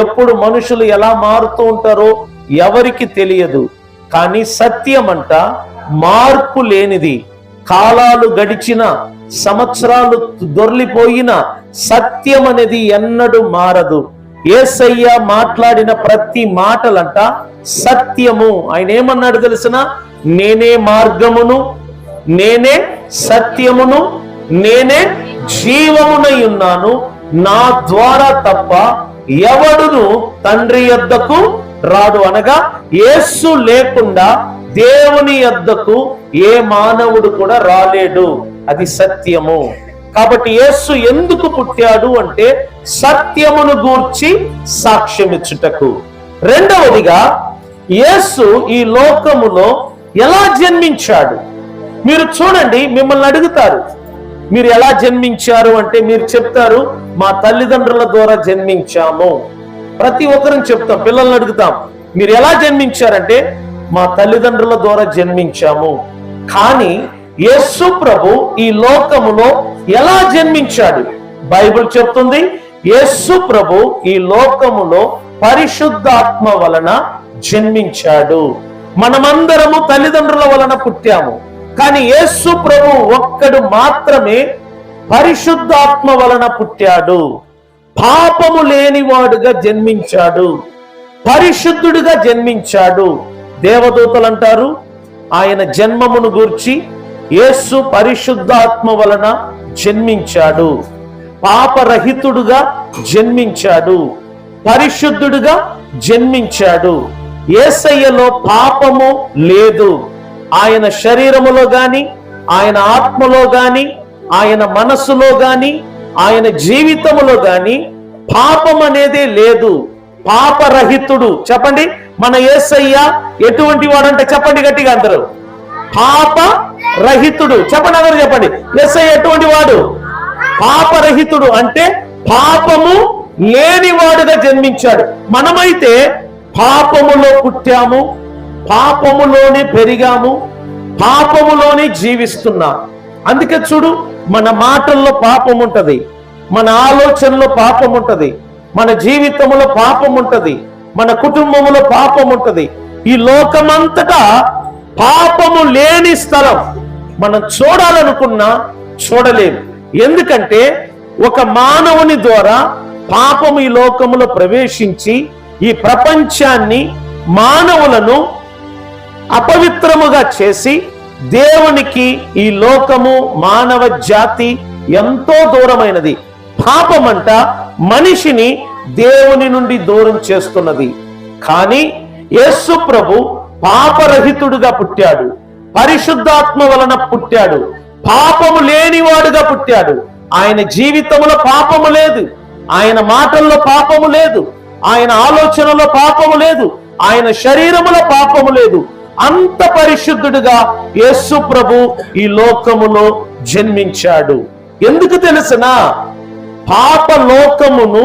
ఎప్పుడు మనుషులు ఎలా మారుతూ ఉంటారో ఎవరికి తెలియదు. కానీ సత్యం అంట మార్పు లేనిది. కాలాలు గడిచిన, సంవత్సరాలు దొర్లిపోయిన సత్యం అనేది ఎన్నడూ మారదు. యేసయ్య మాట్లాడిన ప్రతి మాటలంట సత్యము. ఆయన ఏమన్నాడు తెలుసునా? నేనే మార్గమును, నేనే సత్యమును, నేనే జీవమునై ఉన్నాను. నా ద్వారా తప్ప ఎవడును తండ్రి యొద్దకు రాడు. అనగా యేసు లేకుండా దేవుని యొద్దకు ఏ మానవుడు కూడా రాలేడు. అది సత్యము. కాబట్టి యేసు ఎందుకు పుట్టాడు అంటే సత్యమును గూర్చి సాక్ష్యమిచ్చుటకు. రెండవదిగా, యేసు ఈ లోకములో ఎలా జన్మించాడు? మీరు చూడండి, మిమ్మల్ని అడుగుతారు మీరు ఎలా జన్మించారు అంటే మీరు చెప్తారు మా తల్లిదండ్రుల ద్వారా జన్మించాము. ప్రతి ఒక్కరిని చెప్తాం, పిల్లల్ని అడుగుతాం మీరు ఎలా జన్మించారంటే మా తల్లిదండ్రుల ద్వారా జన్మించాము. కానీ యేసు ప్రభు ఈ లోకములో ఎలా జన్మించాడు? బైబిల్ చెప్తుంది, యేసు ప్రభు ఈ లోకములో పరిశుద్ధాత్మ వలన జన్మించాడు. మనమందరము తల్లిదండ్రుల వలన పుట్టాము. కానీ యేసు ప్రభు ఒక్కడు మాత్రమే పరిశుద్ధాత్మ వలన పుట్టాడు. పాపము లేనివాడుగా జన్మించాడు, పరిశుద్ధుడిగా జన్మించాడు. దేవదూతలు అంటారు ఆయన జన్మమును గూర్చి, యేసు పరిశుద్ధాత్మ వలన జన్మించాడు, పాపరహితుడుగా జన్మించాడు, పరిశుద్ధుడుగా జన్మించాడు. యేసయ్యలో పాపము లేదు. ఆయన శరీరములో గాని, ఆయన ఆత్మలో గాని, ఆయన మనస్సులో గాని, ఆయన జీవితములో గాని పాపం అనేదే లేదు. పాపరహితుడు. చెప్పండి, మన యేసయ్య ఎటువంటి వాడంటే చెప్పండి గట్టిగా అందరూ. పాపరహితుడు. చెప్పండి అందరూ చెప్పండి. యేసయ్య ఎటువంటి వాడు? పాపరహితుడు. అంటే పాపము లేనివాడుగా జన్మించాడు. మనమైతే పాపములో పుట్టాము, పాపములోనే పెరిగాము, పాపములోనే జీవిస్తున్నాం. అందుకే చూడు, మన మాటల్లో పాపం ఉంటది, మన ఆలోచనలో పాపం ఉంటది, మన జీవితంలో పాపం ఉంటది, మన కుటుంబంలో పాపం ఉంటది. ఈ లోకమంతటా పాపము లేని స్థలం మనం చూడాలనుకున్నా చూడలేము. ఎందుకంటే ఒక మానవుని ద్వారా పాపము ఈ లోకములో ప్రవేశించి ఈ ప్రపంచాన్ని, మానవులను అపవిత్రముగా చేసి దేవునికి ఈ లోకము, మానవ జాతి ఎంతో దూరమైనది. పాపమంట మనిషిని దేవుని నుండి దూరం చేస్తున్నది. కానీ యేసు ప్రభు పాపరహితుడుగా పుట్టాడు, పరిశుద్ధాత్మ వలన పుట్టాడు, పాపము లేనివాడుగా పుట్టాడు. ఆయన జీవితంలో పాపము లేదు, ఆయన మాటల్లో పాపము లేదు, ఆయన ఆలోచనలో పాపము లేదు, ఆయన శరీరములో పాపము లేదు. అంత పరిశుద్ధుడుగా యేసు ప్రభు ఈ లోకములో జన్మించాడు. ఎందుకు తెలుసునా? పాప లోకమును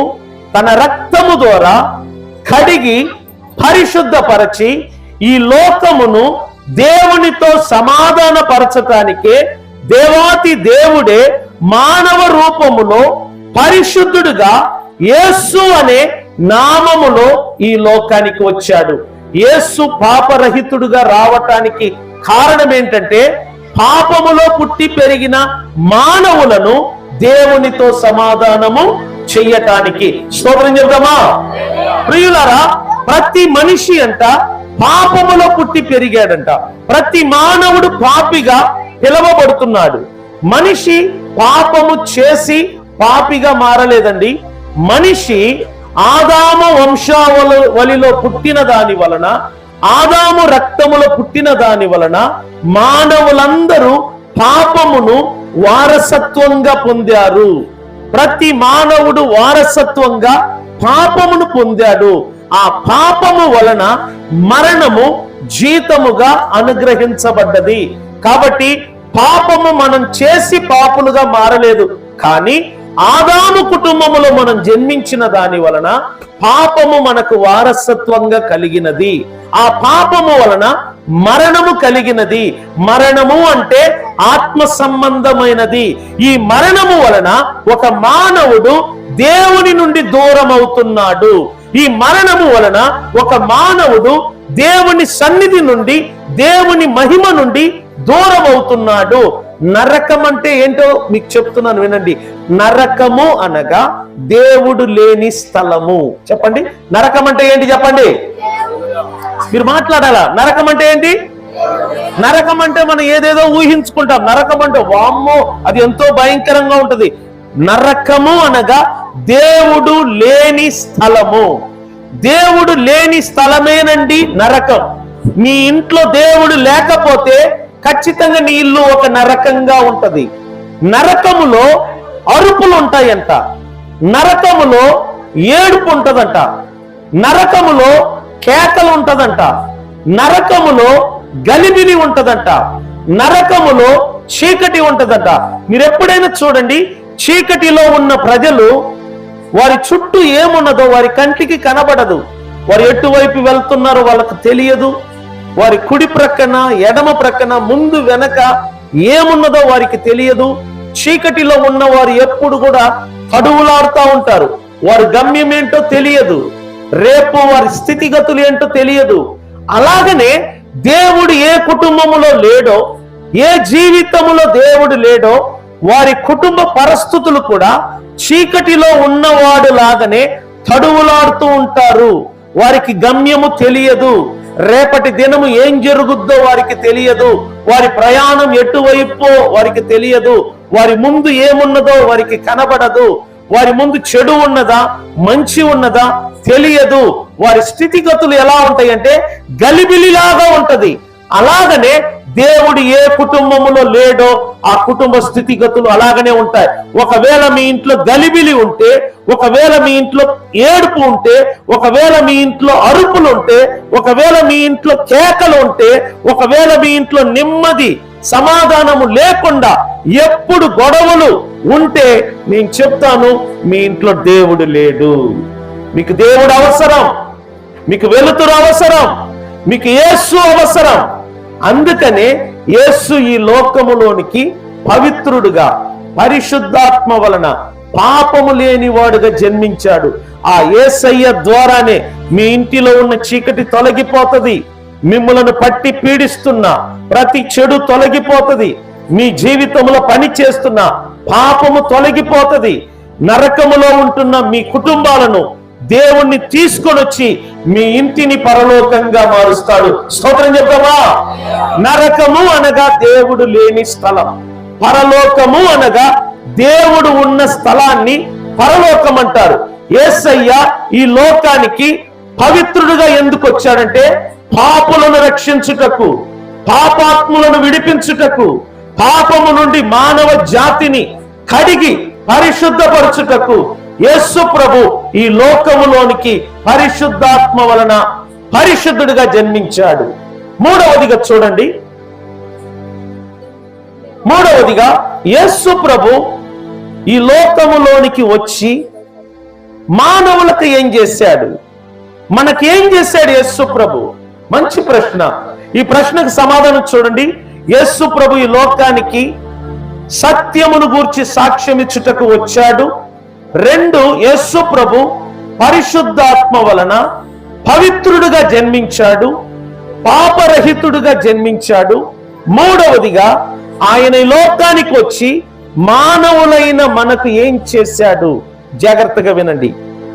తన రక్తము ద్వారా కడిగి పరిశుద్ధపరచి ఈ లోకమును దేవునితో సమాధానపరచటానికే దేవాతి దేవుడే మానవ రూపములో పరిశుద్ధుడుగా యేసు అనే నామములో ఈ లోకానికి వచ్చాడు. యేసు పాపరహితుడుగా రావటానికి కారణం ఏంటంటే పాపములో పుట్టి పెరిగిన మానవులను దేవునితో సమాధానము చెయ్యటానికి. స్తోత్రం చెప్దామా ప్రియులారా? ప్రతి మనిషి అంట పాపములో పుట్టి పెరిగాడంట. ప్రతి మానవుడు పాపిగా పిలవబడుతున్నాడు. మనిషి పాపము చేసి పాపిగా మారలేదండి. మనిషి ఆదాము వంశావళిలో పుట్టిన దాని వలన, ఆదాము రక్తములో పుట్టిన దాని వలన మానవులందరూ పాపమును వారసత్వంగా పొందారు. ప్రతి మానవుడు వారసత్వంగా పాపమును పొందాడు. ఆ పాపము వలన మరణము జీతముగా అనుగ్రహించబడ్డది. కాబట్టి పాపము మనం చేసి పాపులుగా మారలేదు, కానీ ఆదాము కుటుంబములో మనం జన్మించిన దాని వలన పాపము మనకు వారసత్వంగా కలిగినది. ఆ పాపము వలన మరణము కలిగినది. మరణము అంటే ఆత్మ సంబంధమైనది. ఈ మరణము వలన ఒక మానవుడు దేవుని నుండి దూరం అవుతున్నాడు. ఈ మరణము వలన ఒక మానవుడు దేవుని సన్నిధి నుండి, దేవుని మహిమ నుండి దూరం అవుతున్నాడు. నరకం అంటే ఏంటో మీకు చెప్తున్నాను వినండి. నరకము అనగా దేవుడు లేని స్థలము. చెప్పండి, నరకం అంటే ఏంటి చెప్పండి? మీరు మాట్లాడాలా? నరకం అంటే ఏంటి? నరకం అంటే మనం ఏదేదో ఊహించుకుంటాం. నరకం అంటే వామ్మో అది ఎంతో భయంకరంగా ఉంటది. నరకము అనగా దేవుడు లేని స్థలము. దేవుడు లేని స్థలమేనండి నరకం. మీ ఇంట్లో దేవుడు లేకపోతే ఖచ్చితంగా నీ ఇల్లు ఒక నరకంగా ఉంటది. నరకములో అరుపులు ఉంటాయంట, నరకములో ఏడుపు ఉంటదంట, నరకములో కేకలు ఉంటదంట, నరకములో గలిబిలి ఉంటదంట, నరకములో చీకటి ఉంటదంట. మీరు ఎప్పుడైనా చూడండి, చీకటిలో ఉన్న ప్రజలు వారి చుట్టూ ఏమున్నదో వారి కంటికి కనబడదు. వారు ఎటువైపు వెళ్తున్నారో వాళ్ళకు తెలియదు. వారి కుడి ప్రక్కన, ఎడమ ప్రక్కన, ముందు వెనక ఏమున్నదో వారికి తెలియదు. చీకటిలో ఉన్న వారు ఎప్పుడు కూడా తడువులాడుతూ ఉంటారు. వారి గమ్యం ఏంటో తెలియదు, రేపు వారి స్థితిగతులు ఏంటో తెలియదు. అలాగనే దేవుడు ఏ కుటుంబములో లేడో, ఏ జీవితములో దేవుడు లేడో, వారి కుటుంబ పరిస్థితులు కూడా చీకటిలో ఉన్నవాడు లాగానే తడువులాడుతూ ఉంటారు. వారికి గమ్యము తెలియదు, రేపటి దినము ఏం జరుగుద్దో వారికి తెలియదు, వారి ప్రయాణం ఎటువైపో వారికి తెలియదు, వారి ముందు ఏమున్నదో వారికి కనబడదు, వారి ముందు చెడు ఉన్నదా మంచి ఉన్నదా తెలియదు. వారి స్థితిగతులు ఎలా ఉంటాయంటే గలిబిలిలాగా ఉంటది. అలాగనే దేవుడు ఏ కుటుంబములో లేడో ఆ కుటుంబ స్థితిగతులు అలాగనే ఉంటాయి. ఒకవేళ మీ ఇంట్లో గలిబిలి ఉంటే, ఒకవేళ మీ ఇంట్లో ఏడుపు ఉంటే, ఒకవేళ మీ ఇంట్లో అరుపులు ఉంటే, ఒకవేళ మీ ఇంట్లో కేకలు ఉంటే, ఒకవేళ మీ ఇంట్లో నెమ్మది సమాధానము లేకుండా ఎప్పుడు గొడవలు ఉంటే, నేను చెప్తాను, మీ ఇంట్లో దేవుడు లేడు. మీకు దేవుడు అవసరం, మీకు వెలుతురు అవసరం, మీకు యేసు అవసరం. అందుకనే యేసు ఈ లోకములోనికి పవిత్రుడుగా, పరిశుద్ధాత్మ వలన పాపము లేనివాడుగా జన్మించాడు. ఆ యేసయ్య ద్వారానే మీ ఇంటిలో ఉన్న చీకటి తొలగిపోతుంది. మిమ్మలను పట్టి పీడిస్తున్న ప్రతి చెడు తొలగిపోతుంది. మీ జీవితంలో పని చేస్తున్న పాపము తొలగిపోతుంది. నరకములో ఉంటున్న మీ కుటుంబాలను దేవుణ్ణి తీసుకొని వచ్చి మీ ఇంటిని పరలోకంగా మారుస్తాడు. స్తోత్రం చెప్తామా? నరకము అనగా దేవుడు లేని స్థలం, పరలోకము అనగా దేవుడు ఉన్న స్థలాన్ని పరలోకం అంటారు. యేసయ్య ఈ లోకానికి పవిత్రుడుగా ఎందుకు వచ్చాడంటే, పాపులను రక్షించుటకు, పాపాత్ములను విడిపించుటకు, పాపము నుండి మానవ జాతిని కడిగి పరిశుద్ధపరచుటకు యేసు ప్రభు ఈ లోకములోనికి పరిశుద్ధాత్మ వలన పరిశుద్ధుడిగా జన్మించాడు. మూడవదిగా చూడండి, మూడవదిగా యేసు ప్రభు ఈ లోకములోనికి వచ్చి మానవులకు ఏం చేశాడు? మనకేం చేశాడు యేసు ప్రభు? మంచి ప్రశ్న. ఈ ప్రశ్నకు సమాధానం చూడండి. యేసు ప్రభు ఈ లోకానికి సత్యమును గూర్చి సాక్ష్యం ఇచ్చుటకు వచ్చాడు. 2, యేసు ప్రభు పరిశుద్ధాత్మ వలన పవిత్రుడుగా జన్మించాడు, పాపరహితుడుగా జన్మించాడు. మూడవదిగా ఆయన ఈ లోకానికి వచ్చి మానవులైన మనకు ఏం చేశాడు? జాగ్రత్తగా వినండి.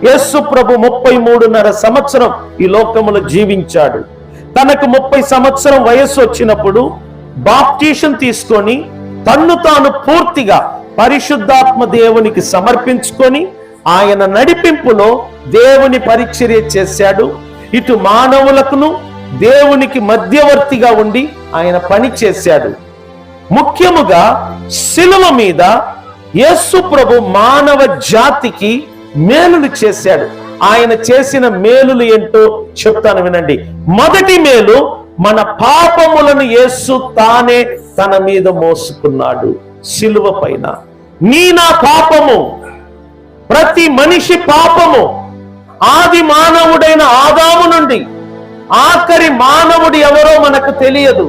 యేసు ప్రభు 33.5 సంవత్సరం ఈ లోకములో జీవించాడు. తనకు 30 సంవత్సరం వయస్సు వచ్చినప్పుడు బాప్టిజం తీసుకొని తన్ను తాను పూర్తిగా పరిశుద్ధాత్మ దేవునికి సమర్పించుకొని ఆయన నడిపింపులో దేవుని పరిచర్య చేశాడు. ఇటు మానవులకును దేవునికి మధ్యవర్తిగా ఉండి ఆయన పని చేశాడు. ముఖ్యముగా శిలువ మీద యేసు ప్రభు మానవ జాతికి మేలులు చేశాడు. ఆయన చేసిన మేలులు ఏంటో చెప్తాను వినండి. మొదటి మేలు, మన పాపములను యేసు తానే తన మీద మోసుకున్నాడు శిలువ పైన. నా పాపము, ప్రతి మనిషి పాపము, ఆది మానవుడైన ఆదాము నుండి ఆఖరి మానవుడు ఎవరో మనకు తెలియదు.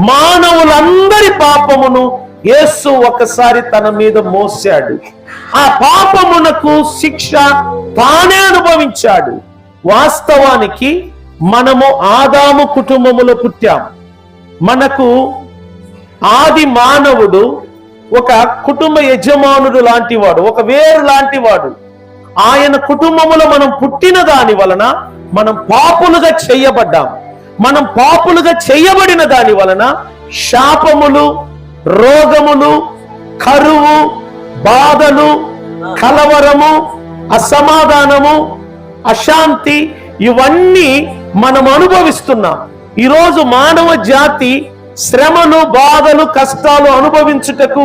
మానవులందరి పాపమును యేసు ఒకసారి తన మీద మోసాడు. ఆ పాపమునకు శిక్ష తానే అనుభవించాడు. వాస్తవానికి మనము ఆదాము కుటుంబములో పుట్టాం. మనకు ఆది మానవుడు ఒక కుటుంబ యజమానుడు లాంటి వాడు, ఒక వేరు లాంటి వాడు. ఆయన కుటుంబములో మనం పుట్టిన దాని వలన మనం పాపులుగా చేయబడ్డాం. మనం పాపులుగా చేయబడిన దాని వలన శాపములు, రోగములు, కరువు, బాధలు, కలవరము, అసమాధానము, అశాంతి ఇవన్నీ మనం అనుభవిస్తున్నాం. ఈరోజు మానవ జాతి శ్రమలు, బాధలు, కష్టాలు అనుభవించుటకు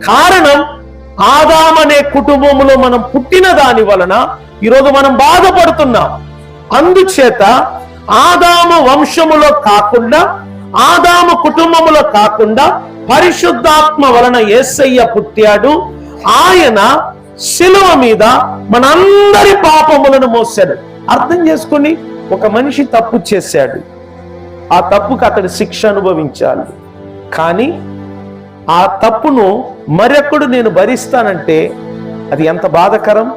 కారణం ఆదామనే కుటుంబములో మనం పుట్టిన దాని వలన ఈరోజు మనం బాధపడుతున్నాం. అందుచేత ఆదాము వంశములో కాకుండా, ఆదాము కుటుంబములో కాకుండా పరిశుద్ధాత్మ వలన యేసయ్య పుట్టాడు. ఆయన శిలువ మీద మనందరి పాపములను మోసాడు. అర్థం చేసుకోండి, ఒక మనిషి తప్పు చేశాడు, ఆ తప్పుకు అతడు శిక్ష అనుభవించాలి. కానీ ఆ తప్పును మరొకడు నేను భరిస్తానంటే అది ఎంత బాధకరం.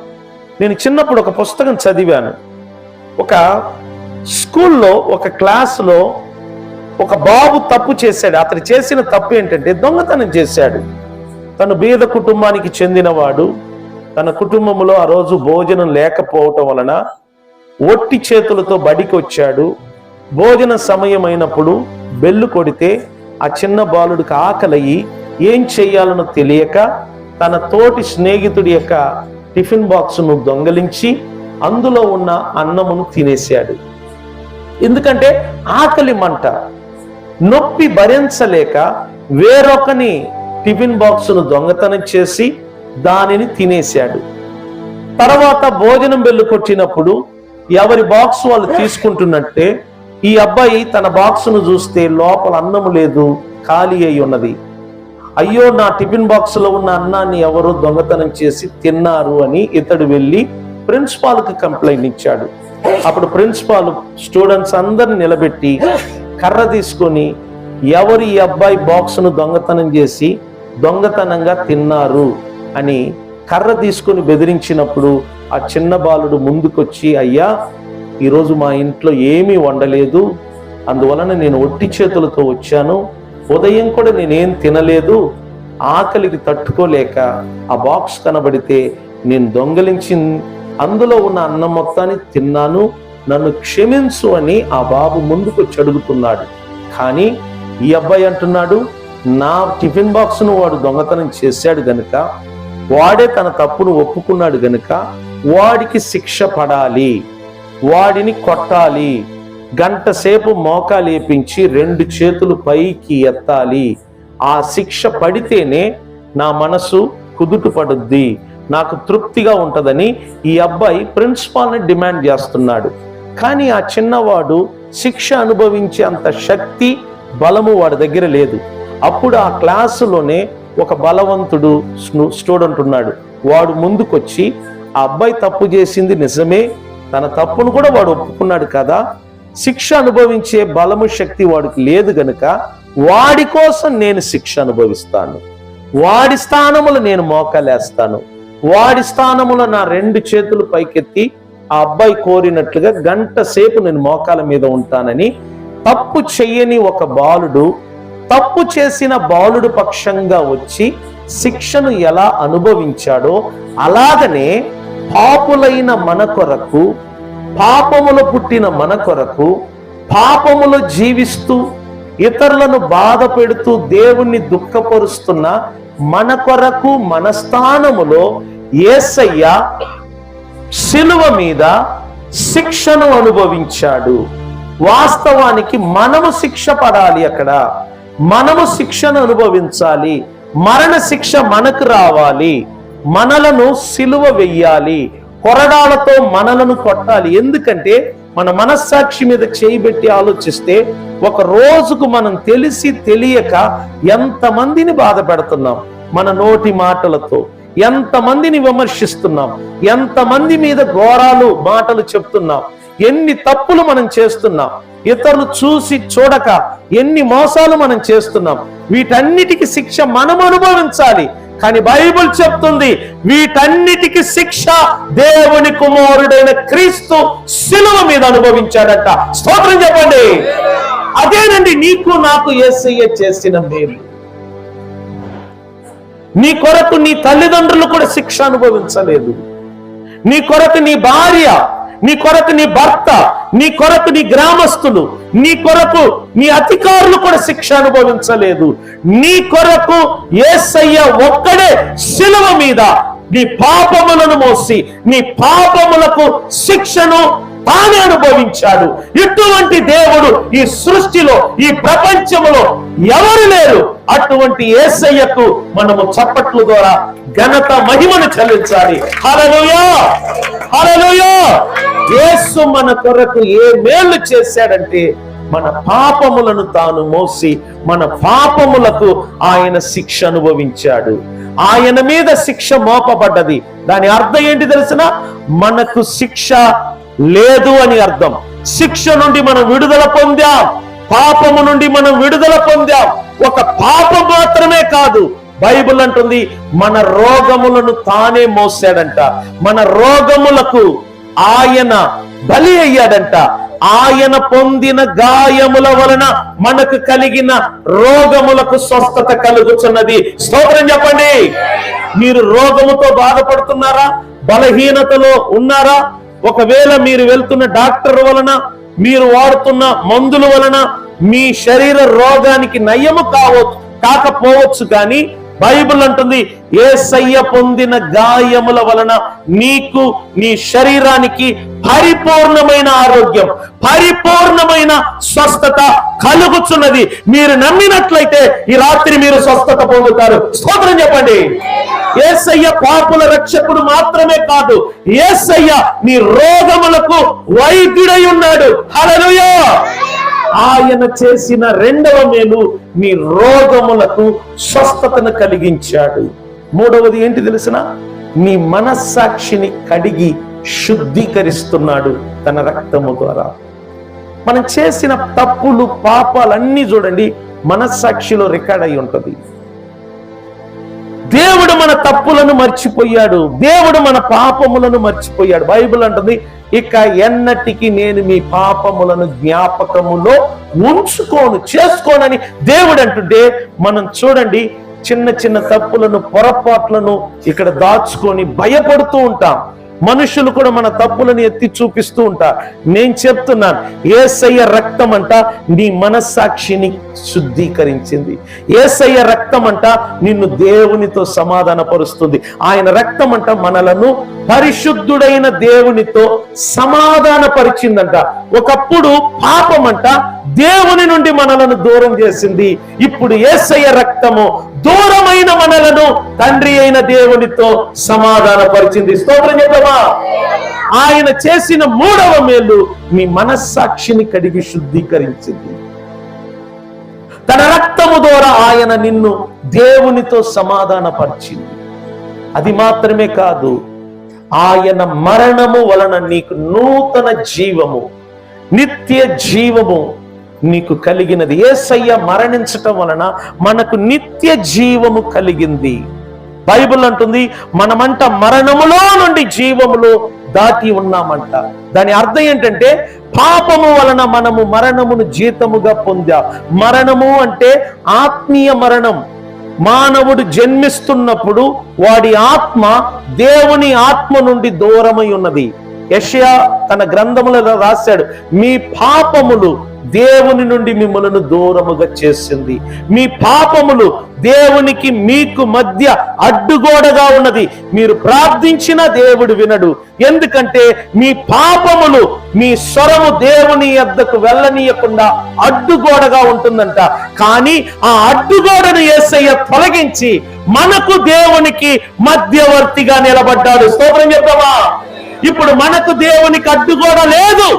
నేను చిన్నప్పుడు ఒక పుస్తకం చదివాను. ఒక స్కూల్లో ఒక క్లాసులో ఒక బాబు తప్పు చేశాడు. అతడు చేసిన తప్పు ఏంటంటే దొంగతనం చేశాడు. తను బీద కుటుంబానికి చెందినవాడు. తన కుటుంబంలో ఆ రోజు భోజనం లేకపోవటం వలన ఒట్టి చేతులతో బడికి వచ్చాడు. భోజన సమయం అయినప్పుడు బెల్లు కొడితే ఆ చిన్న బాలుడికి ఆకలయ్యి ఏం చెయ్యాలనో తెలియక తన తోటి స్నేహితుడి యొక్క టిఫిన్ బాక్సును దొంగలించి అందులో ఉన్న అన్నమును తినేశాడు. ఎందుకంటే ఆకలి మంట. నొప్పి భరించలేక వేరొకని టిఫిన్ బాక్సును దొంగతనం చేసి దానిని తినేశాడు. తర్వాత భోజనం బెల్లు కొట్టినప్పుడు ఎవరి బాక్స్ వాళ్ళు తీసుకుంటున్నట్టే ఈ అబ్బాయి తన బాక్సును చూస్తే లోపల అన్నము లేదు, ఖాళీ అయి ఉన్నది. అయ్యో, నా టిఫిన్ బాక్స్ లో ఉన్న అన్నాన్ని ఎవరో దొంగతనం చేసి తిన్నారు అని ఇతడు వెళ్ళి ప్రిన్సిపాల్కి కంప్లైంట్ ఇచ్చాడు. అప్పుడు ప్రిన్సిపాల్ స్టూడెంట్స్ అందరిని నిలబెట్టి కర్ర తీసుకొని ఎవరు ఈ అబ్బాయి బాక్స్ను దొంగతనం చేసి దొంగతనంగా తిన్నారు అని కర్ర తీసుకొని బెదిరించినప్పుడు ఆ చిన్న బాలుడు ముందుకొచ్చి, అయ్యా, ఈరోజు మా ఇంట్లో ఏమీ వండలేదు, అందువలన నేను ఒట్టి చేతులతో వచ్చాను, ఉదయం కూడా నేనేం తినలేదు, ఆకలికి తట్టుకోలేక ఆ బాక్స్ కనబడితే నేను దొంగలించి అందులో ఉన్న అన్నం మొత్తాన్ని తిన్నాను, నన్ను క్షమించు అని ఆ బాబు ముందుకొచ్చి అడుగుతున్నాడు. కానీ ఈ అబ్బాయి అంటున్నాడు, నా టిఫిన్ బాక్స్ను వాడు దొంగతనం చేశాడు గనుక, వాడే తన తప్పును ఒప్పుకున్నాడు గనుక వాడికి శిక్ష పడాలి, వాడిని కొట్టాలి, గంట సేపు మోకాలేపించి 2 చేతులు పైకి ఎత్తాలి, ఆ శిక్ష పడితేనే నా మనసు కుదుట పడుద్ది, నాకు తృప్తిగా ఉంటదని ఈ అబ్బాయి ప్రిన్సిపాల్ని డిమాండ్ చేస్తున్నాడు. కానీ ఆ చిన్నవాడు శిక్ష అనుభవించే అంత శక్తి బలము వాడి దగ్గర లేదు. అప్పుడు ఆ క్లాసులోనే ఒక బలవంతుడు స్టూడెంట్ ఉన్నాడు. వాడు ముందుకొచ్చి, ఆ అబ్బాయి తప్పు చేసింది నిజమే, తన తప్పును కూడా వాడు ఒప్పుకున్నాడు కదా, శిక్ష అనుభవించే బలము శక్తి వాడికి లేదు గనుక వాడి కోసం నేను శిక్ష అనుభవిస్తాను, వాడి స్థానములో నేను మోకాలేస్తాను, వాడి స్థానములో నా 2 చేతులు పైకెత్తి ఆ అబ్బాయి కోరినట్లుగా గంట సేపు నేను మోకాల మీద ఉంటానని తప్పు చెయ్యని ఒక బాలుడు తప్పు చేసిన బాలుడు పక్షంగా వచ్చి శిక్షను ఎలా అనుభవించాడో అలాగనే పాపులైన మన కొరకు, పాపములు పుట్టిన మన కొరకు, పాపములు జీవిస్తూ ఇతరులను బాధ పెడుతూ దేవుణ్ణి దుఃఖపరుస్తున్న మన కొరకు మన స్థానములో యేసయ్య శిలువ మీద శిక్షను అనుభవించాడు. వాస్తవానికి మనము శిక్ష పడాలి, అక్కడ మనము శిక్షను అనుభవించాలి, మరణ శిక్ష మనకు రావాలి, మనలను సిలువ వెయ్యాలి, కొరడాలతో మనలను కొట్టాలి. ఎందుకంటే మన మనస్సాక్షి మీద చేయబెట్టి ఆలోచిస్తే ఒక రోజుకు మనం తెలిసి తెలియక ఎంతమందిని బాధ పెడుతున్నాం, మన నోటి మాటలతో ఎంతమందిని విమర్శిస్తున్నాం, ఎంతమంది మీద ఘోరాలు మాటలు చెప్తున్నాం, ఎన్ని తప్పులు మనం చేస్తున్నాం, ఇతరులు చూసి చూడక ఎన్ని మోసాలు మనం చేస్తున్నాం. వీటన్నిటికి శిక్ష మనం అనుభవించాలి. కానీ బైబిల్ చెప్తుంది, వీటన్నిటికి శిక్ష దేవుని కుమారుడైన క్రీస్తు శిలువ మీద అనుభవించాడట. స్తోత్రం చెప్పండి. అదేనండి నీకు నాకు యేసయ్య చేసిన మేలు. నీ కొరకు నీ తల్లిదండ్రులు కూడా శిక్ష అనుభవించలేదు. నీ కొరకు నీ భార్య, నీ కొరకు నీ భర్త, నీ కొరకు నీ గ్రామస్తులు, నీ కొరకు నీ అధికారులు కూడా శిక్ష అనుభవించలేదు. నీ కొరకు యేసయ్య ఒక్కడే శిలువ మీద నీ పాపములను మోసి నీ పాపములకు శిక్షను తానే అనుభవించాడు. ఇటువంటి దేవుడు ఈ సృష్టిలో, ఈ ప్రపంచంలో ఎవరు లేరు. అటువంటి యేసయ్యకు మనము చప్పట్ల ద్వారా ఘనత మహిమను చెల్లించాలి. హల్లెలూయా, హల్లెలూయా. యేసు మన కొరకు ఏ మేలు చేశాడంటే మన పాపములను తాను మోసి మన పాపములకు ఆయన శిక్ష అనుభవించాడు. ఆయన మీద శిక్ష మోపబడ్డది. దాని అర్థం ఏంటి తెలిసిన? మనకు శిక్ష లేదు అని అర్థం. శిక్ష నుండి మనం విడుదల పొందాం, పాపము నుండి మనం విడుదల పొందాం. ఒక పాపం మాత్రమే కాదు, బైబిల్ అంటుంది మన రోగములను తానే మోసాడంట. మన రోగములకు ఆయన బలి అయ్యాడంట. ఆయన పొందిన గాయముల వలన మనకు కలిగిన రోగములకు స్వస్థత కలుగుతున్నది. స్తోత్రం చెప్పండి. మీరు రోగముతో బాధపడుతున్నారా? బలహీనతలో ఉన్నారా? ఒకవేళ మీరు వెళ్తున్న డాక్టర్ వలన, మీరు వాడుతున్న మందుల వలన మీ శరీర రోగానికి నయము కాకపోవచ్చు, కానీ బైబిల్ అంటుంది యేసయ్య పొందిన గాయముల వలన నీకు నీ శరీరానికి పరిపూర్ణమైన ఆరోగ్యం, పరిపూర్ణమైన స్వస్థత కలుగుచున్నది. మీరు నమ్మినట్లయితే ఈ రాత్రి మీరు స్వస్థత పొందుతారు. స్తోత్రం చెప్పండి. యేసయ్య పాపుల రక్షకుడు మాత్రమే కాదు, యేసయ్య నీ రోగములకు వైద్యుడై ఉన్నాడు. హల్లెలూయా. ఆయన చేసిన రెండవ మేలు నీ రోగములకు స్వస్థతను కలిగించాడు. మూడవది ఏంటి తెలిసిన? నీ మనస్సాక్షిని కడిగి శుద్ధీకరిస్తున్నాడు తన రక్తము ద్వారా. మనం చేసిన తప్పులు పాపాలన్నీ చూడండి మనస్సాక్షిలో రికార్డ్ అయి ఉంటది. దేవుడు మన తప్పులను మర్చిపోయాడు, దేవుడు మన పాపములను మర్చిపోయాడు. బైబిల్ అంటుంది, ఇక ఎన్నటికి నేను మీ పాపములను జ్ఞాపకములో చేసుకోనని దేవుడు అంటుంటే, మనం చూడండి చిన్న చిన్న తప్పులను, పొరపాట్లను ఇక్కడ దాచుకొని భయపడుతూ ఉంటాం. మనుషులు కూడా మన తప్పులను ఎత్తి చూపిస్తూ ఉంటారు. నేను చెప్తున్నాను, యేసయ్య రక్తం అంట నీ మనస్సాక్షిని శుద్ధీకరించింది. యేసయ్య రక్తం అంట నిన్ను దేవునితో సమాధానపరుస్తుంది. ఆయన రక్తం అంట మనలను పరిశుద్ధుడైన దేవునితో సమాధానపరిచిందంట. ఒకప్పుడు పాపం అంట దేవుని నుండి మనలను దూరం చేసింది. ఇప్పుడు యేసయ్య రక్తము దూరమైన మనలను తండ్రి అయిన దేవునితో సమాధానపరిచింది. స్తోత్రం చెప్పమా. ఆయన చేసిన మూడవ మేలు నీ మనస్సాక్షిని కడిగి శుద్ధీకరించింది. తన రక్తము ద్వారా ఆయన నిన్ను దేవునితో సమాధానపరిచింది. అది మాత్రమే కాదు, ఆయన మరణము వలన నీకు నూతన జీవము, నిత్య జీవము నీకు కలిగినది. యేసయ్య మరణించటం వలన మనకు నిత్య జీవము కలిగింది. బైబిల్ అంటుంది, మనమంట మరణములో నుండి జీవములో దాటి ఉన్నామంట. దాని అర్థం ఏంటంటే, పాపము వలన మనము మరణమును జీతముగా పొందాం. మరణము అంటే ఆత్మీయ మరణం. మానవుడు జన్మిస్తున్నప్పుడు వాడి ఆత్మ దేవుని ఆత్మ నుండి దూరమై ఉన్నది. యెషయా తన గ్రంథములలో రాశాడు, మీ పాపములు దేవుని నుండి మిమ్మలను దూరముగా చేసింది. మీ పాపములు దేవునికి మీకు మధ్య అడ్డుగోడగా ఉన్నది. మీరు ప్రార్థించిన దేవుడు వినడు. ఎందుకంటే మీ పాపములు మీ స్వరము దేవుని యొద్దకు వెళ్ళనీయకుండా అడ్డుగోడగా ఉంటుందంట. కానీ ఆ అడ్డుగోడను యేసయ్య తొలగించి మనకు దేవునికి మధ్యవర్తిగా నిలబడ్డాడు. స్తోత్రం చెప్పవా. ఇప్పుడు మనకు దేవునికి అడ్డుగోడ లేదు,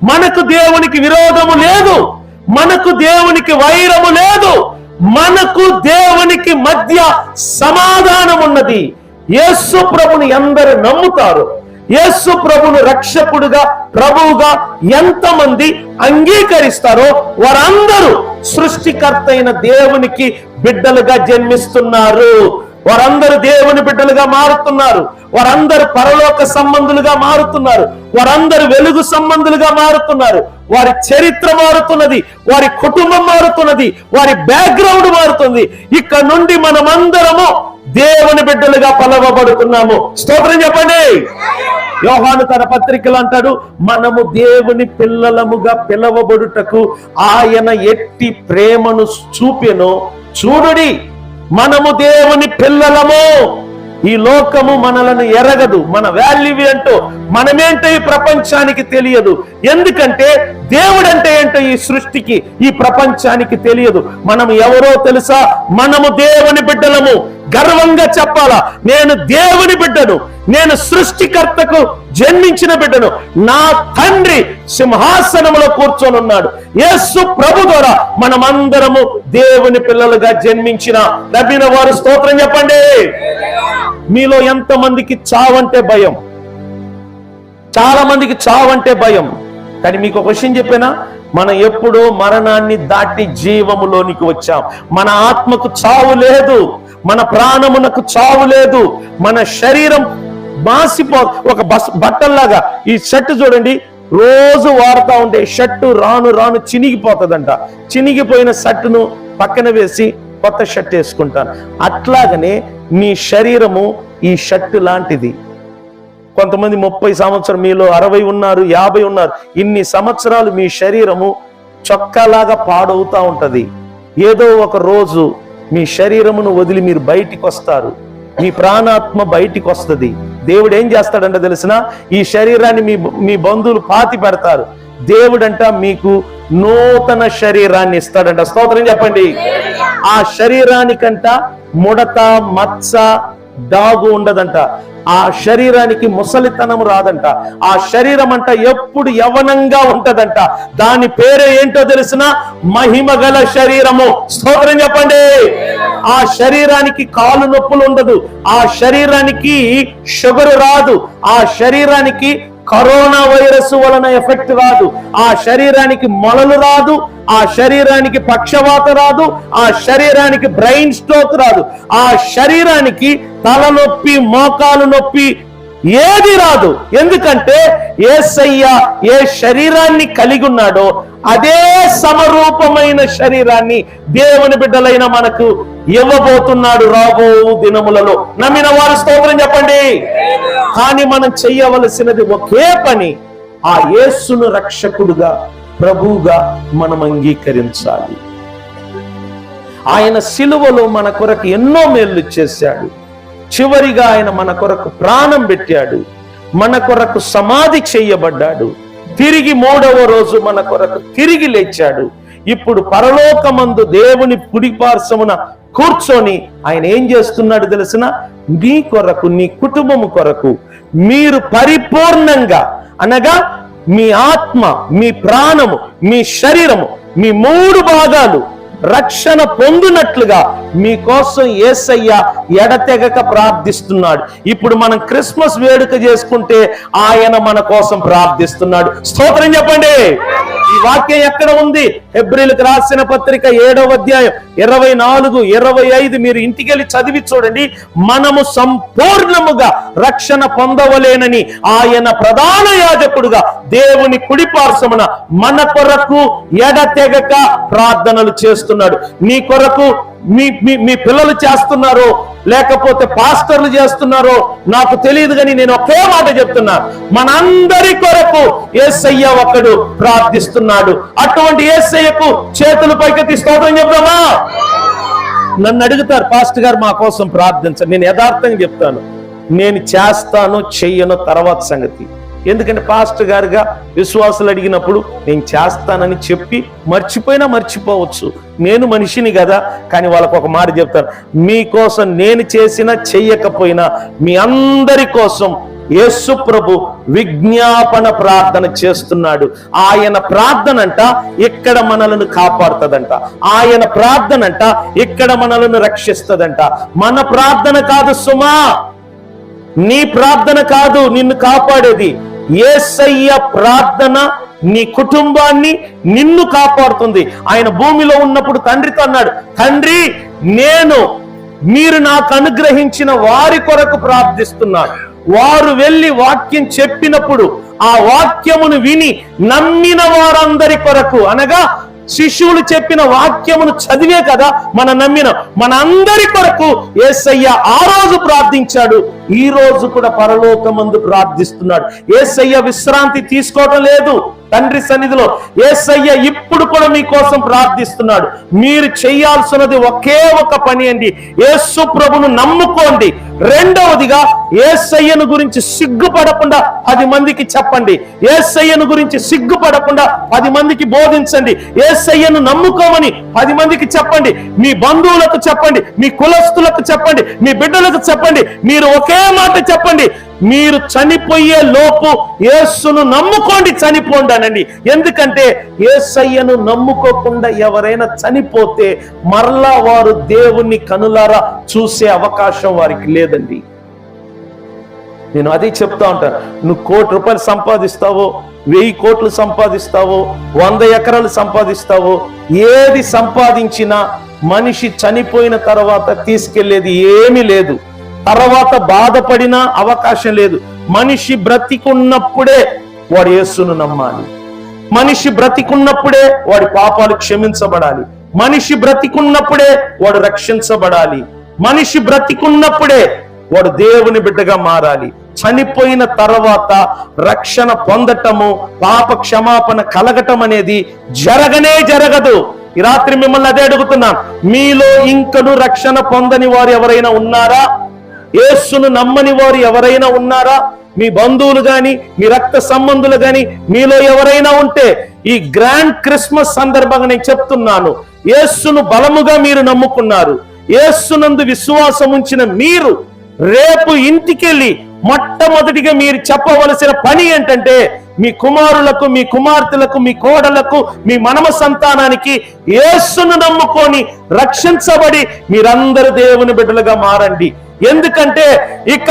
మనకు దేవునికి విరోధము లేదు, మనకు దేవునికి వైరము లేదు, మనకు దేవునికి మధ్య సమాధానం ఉన్నది. యేసు ప్రభుని ఎందరు నమ్ముతారు, యేసు ప్రభును రక్షకుడుగా ప్రభువుగా ఎంతమంది అంగీకరిస్తారో వారందరూ సృష్టికర్త అయిన దేవునికి బిడ్డలుగా జన్మిస్తున్నారు. వారందరూ దేవుని బిడ్డలుగా మారుతున్నారు. వారందరూ పరలోక సంబంధులుగా మారుతున్నారు. వారందరూ వెలుగు సంబంధులుగా మారుతున్నారు. వారి చరిత్ర మారుతున్నది, వారి కుటుంబం మారుతున్నది, వారి బ్యాక్గ్రౌండ్ మారుతుంది. ఇక్కడ నుండి మనమందరము దేవుని బిడ్డలుగా పిలవబడుతున్నాము. స్తోత్రం చెప్పండి. యోహాను తన పత్రికలు అంటాడు, మనము దేవుని పిల్లలముగా పిలవబడుటకు ఆయన ఎట్టి ప్రేమను చూపెను చూడుడి. మనము దేవుని పిల్లలము. ఈ లోకము మనలను ఎరగదు, మన వాల్యూ ఏంటో మనమేంటో ఈ ప్రపంచానికి తెలియదు. ఎందుకంటే దేవుడంటే ఏంటో ఈ సృష్టికి ఈ ప్రపంచానికి తెలియదు. మనం ఎవరో తెలుసా? మనము దేవుని బిడ్డలము. గర్వంగా చెప్పాలా, నేను దేవుని బిడ్డను, నేను సృష్టికర్తకు జన్మించిన బిడ్డను. నా తండ్రి సింహాసనములో కూర్చొని ఉన్నాడు. యేసు ప్రభు ద్వారా మనమందరము దేవుని పిల్లలుగా జన్మించిన నబిన వారు. స్తోత్రం చెప్పండి. మీలో ఎంతమందికి చావంటే భయం? చాలా మందికి చావంటే భయం. కానీ మీకు ఒక విషయం చెప్పేనా, మనం ఎప్పుడో మరణాన్ని దాటి జీవములోనికి వచ్చాం. మన ఆత్మకు చావు లేదు, మన ప్రాణమునకు చావు లేదు. మన శరీరం మాసిపో ఒక బట్టల్లాగా. ఈ షర్ట్ చూడండి, రోజు వాడుతూ ఉంటే షర్టు రాను రాను చినిగిపోతుందంట. చినిగిపోయిన షర్టును పక్కన వేసి కొత్త షర్ట్ వేసుకుంటాను. అట్లాగనే నీ శరీరము ఈ షర్టు లాంటిది. కొంతమంది 30 సంవత్సరం, మీలో 60 ఉన్నారు, 50 ఉన్నారు. ఇన్ని సంవత్సరాలు మీ శరీరము చొక్కాలాగా పాడవుతా ఉంటది. ఏదో ఒక రోజు మీ శరీరమును వదిలి మీరు బయటికి వస్తారు. మీ ప్రాణాత్మ బయటికి వస్తుంది. దేవుడు ఏం చేస్తాడంట తెలిసిన, ఈ శరీరాన్ని మీ బంధువులు పాతి పెడతారు. దేవుడంట మీకు నూతన శరీరాన్ని ఇస్తాడంట. స్తోత్రం చెప్పండి. ఆ శరీరానికంట ముడత, మచ్చ, డాగు ఉండదంట. ఆ శరీరానికి ముసలితనం రాదంట. ఆ శరీరం అంట ఎప్పుడు యవనంగా ఉంటదంట. దాని పేరే ఏంటో తెలిసిన, మహిమగల శరీరము. స్తోత్రం చెప్పండి. ఆ శరీరానికి కాలు నొప్పులు ఉండదు. ఆ శరీరానికి షుగర్ రాదు. ఆ శరీరానికి కరోనా వైరస్ వలన ఎఫెక్ట్ రాదు. ఆ శరీరానికి మొలలు రాదు. ఆ శరీరానికి పక్షవాత రాదు. ఆ శరీరానికి బ్రెయిన్ స్ట్రోక్ రాదు. ఆ శరీరానికి తలనొప్పి, మోకాలు నొప్పి ఏది రాదు. ఎందుకంటే యేసయ్య ఏ శరీరాన్ని కలిగి ఉన్నాడో అదే సమరూపమైన శరీరాన్ని దేవుని బిడ్డలైన మనకు ఇవ్వబోతున్నాడు రాబో దినములలో. నమ్మిన వారు స్తోత్రం చెప్పండి. కానీ మనం చెయ్యవలసినది ఒకే పని, ఆ యేసును రక్షకుడుగా, ప్రభువుగా మనం అంగీకరించాలి. ఆయన సిలువలో మన కొరకు ఎన్నో మేళ్లు చేశాడు. చివరిగా ఆయన మన కొరకు ప్రాణం పెట్టాడు. మన కొరకు సమాధి చేయబడ్డాడు. తిరిగి 3వ రోజు మన కొరకు తిరిగి లేచాడు. ఇప్పుడు పరలోకమందు దేవుని కుడిపార్శ్వమున కూర్చొని ఆయన ఏం చేస్తున్నాడు తెలిసిన, నీ కొరకు, నీ కుటుంబము కొరకు మీరు పరిపూర్ణంగా, అనగా మీ ఆత్మ, మీ ప్రాణము, మీ శరీరము, మీ 3 భాగాలు రక్షణ పొందినట్లుగా మీకోసం యేసయ్య ఎడతెగక ప్రార్థిస్తున్నాడు. ఇప్పుడు మనం క్రిస్మస్ వేడుక చేసుకుంటే ఆయన మన కోసం ప్రార్థిస్తున్నాడు. స్తోత్రం చెప్పండి. ఈ వాక్యం ఎక్కడ ఉంది? హెబ్రీలకు రాసిన పత్రిక 7వ అధ్యాయం 24, 25 మీరు ఇంటికెళ్ళి చదివి చూడండి. మనము సంపూర్ణముగా రక్షణ పొందవలేనని ఆయన ప్రధాన యాజకుడుగా దేవుని కుడిపార్శ్వమున మన కొరకు ఎడతెగక ప్రార్థనలు చేస్తున్నాడు. నీ కొరకు మీ పిల్లలు చేస్తున్నారో లేకపోతే పాస్టర్లు చేస్తున్నారో నాకు తెలియదు, కానీ నేను ఒకే మాట చెప్తున్నా, మనందరి కొరకు యేసయ్య ఒకడు ప్రార్థిస్తున్నాడు. అటువంటి యేసయ్యకు చేతులు పైకెత్తి స్తోత్రం చెప్తామా? నన్ను అడుగుతారు, పాస్టర్ గారు మా కోసం ప్రార్థించండి. నేను యథార్థంగా చెప్తాను, నేను చేస్తాను చెయ్యను తర్వాత సంగతి. ఎందుకంటే పాస్టర్ గారుగా విశ్వాసులు అడిగినప్పుడు నేను చేస్తానని చెప్పి మర్చిపోవచ్చు. నేను మనిషిని కదా. కానీ వాళ్ళకు ఒక మాట చెప్తాను, మీకోసం నేను చేసినా చెయ్యకపోయినా మీ అందరి కోసం యేసు ప్రభు విజ్ఞాపన ప్రార్థన చేస్తున్నాడు. ఆయన ప్రార్థన అంట ఇక్కడ మనలను కాపాడుతుందంట. ఆయన ప్రార్థన అంట ఇక్కడ మనలను రక్షిస్తుందంట. మన ప్రార్థన కాదు సుమా, నీ ప్రార్థన కాదు నిన్ను కాపాడేది. యేసయ్య ప్రార్థన నీ కుటుంబాన్ని, నిన్ను కాపాడుతుంది. ఆయన భూమిలో ఉన్నప్పుడు తండ్రితో అన్నాడు, తండ్రి మీరు నాకు అనుగ్రహించిన వారి కొరకు ప్రార్థిస్తున్నాను. వారు వెళ్ళి వాక్యం చెప్పినప్పుడు ఆ వాక్యమును విని నమ్మిన వారందరి కొరకు, అనగా శిష్యులు చెప్పిన వాక్యమును చదివే కదా మన నమ్మిన మన అందరి కొరకు యేసయ్య ఆ రోజు ప్రార్థించాడు. ఈ రోజు కూడా పరలోకమందు ప్రార్థిస్తున్నాడు. యేసయ్య విశ్రాంతి తీసుకోవటం లేదు తండ్రి సన్నిధిలో. యేసయ్య ఇప్పుడు కూడా మీకోసం ప్రార్థిస్తున్నాడు. మీరు చేయాల్సినది ఒకే ఒక పని అండి, యేసు ప్రభును నమ్ముకోండి. రెండవదిగా యేసయ్యను గురించి సిగ్గుపడకుండా 10 మందికి చెప్పండి. యేసయ్యను గురించి సిగ్గుపడకుండా 10 మందికి బోధించండి. యేసయ్యను నమ్ముకోమని 10 మందికి చెప్పండి. మీ బంధువులకు చెప్పండి, మీ కులస్తులకు చెప్పండి, మీ బిడ్డలకు చెప్పండి. మీరు ఒకే మాట చెప్పండి, మీరు చనిపోయే లోపు యేసును నమ్ముకోండి, చనిపోండి అనండి. ఎందుకంటే యేసయ్యను నమ్ముకోకుండా ఎవరైనా చనిపోతే మరలా వారు దేవుణ్ణి కనులారా చూసే అవకాశం వారికి లేదండి. నేను అదే చెప్తా ఉంటాను, నువ్వు 1 కోటి రూపాయలు సంపాదిస్తావో, 1000 కోట్లు సంపాదిస్తావో, 100 ఎకరాలు సంపాదిస్తావో, ఏది సంపాదించినా మనిషి చనిపోయిన తర్వాత తీసుకెళ్లేది ఏమీ లేదు. తర్వాత బాధపడిన అవకాశం లేదు. మనిషి బ్రతికున్నప్పుడే వాడు యేసును నమ్మాలి. మనిషి బ్రతికున్నప్పుడే వాడి పాపాలు క్షమించబడాలి. మనిషి బ్రతికున్నప్పుడే వాడు రక్షించబడాలి. మనిషి బ్రతికున్నప్పుడే వాడు దేవుని బిడ్డగా మారాలి. చనిపోయిన తర్వాత రక్షణ పొందటము, పాప క్షమాపణ కలగటం అనేది జరగదు. ఈ రాత్రి మిమ్మల్ని అదే అడుగుతున్నాను, మీలో ఇంకను రక్షణ పొందని వారు ఎవరైనా ఉన్నారా? యేసును నమ్మని వారు ఎవరైనా ఉన్నారా? మీ బంధువులు గాని, మీ రక్త సంబంధులు గాని, మీలో ఎవరైనా ఉంటే ఈ గ్రాండ్ క్రిస్మస్ సందర్భంగా నేను చెప్తున్నాను, యేసును బలముగా మీరు నమ్ముకున్నారు. యేసునందు విశ్వాసం ఉంచిన మీరు రేపు ఇంటికెళ్ళి మొట్టమొదటిగా మీరు చెప్పవలసిన పని ఏంటంటే, మీ కుమారులకు, మీ కుమార్తెలకు, మీ కోడలకు, మీ మనమ సంతానానికి యేసును నమ్ముకొని రక్షించబడి మీరందరూ దేవుని బిడ్డలుగా మారండి. ఎందుకంటే ఇక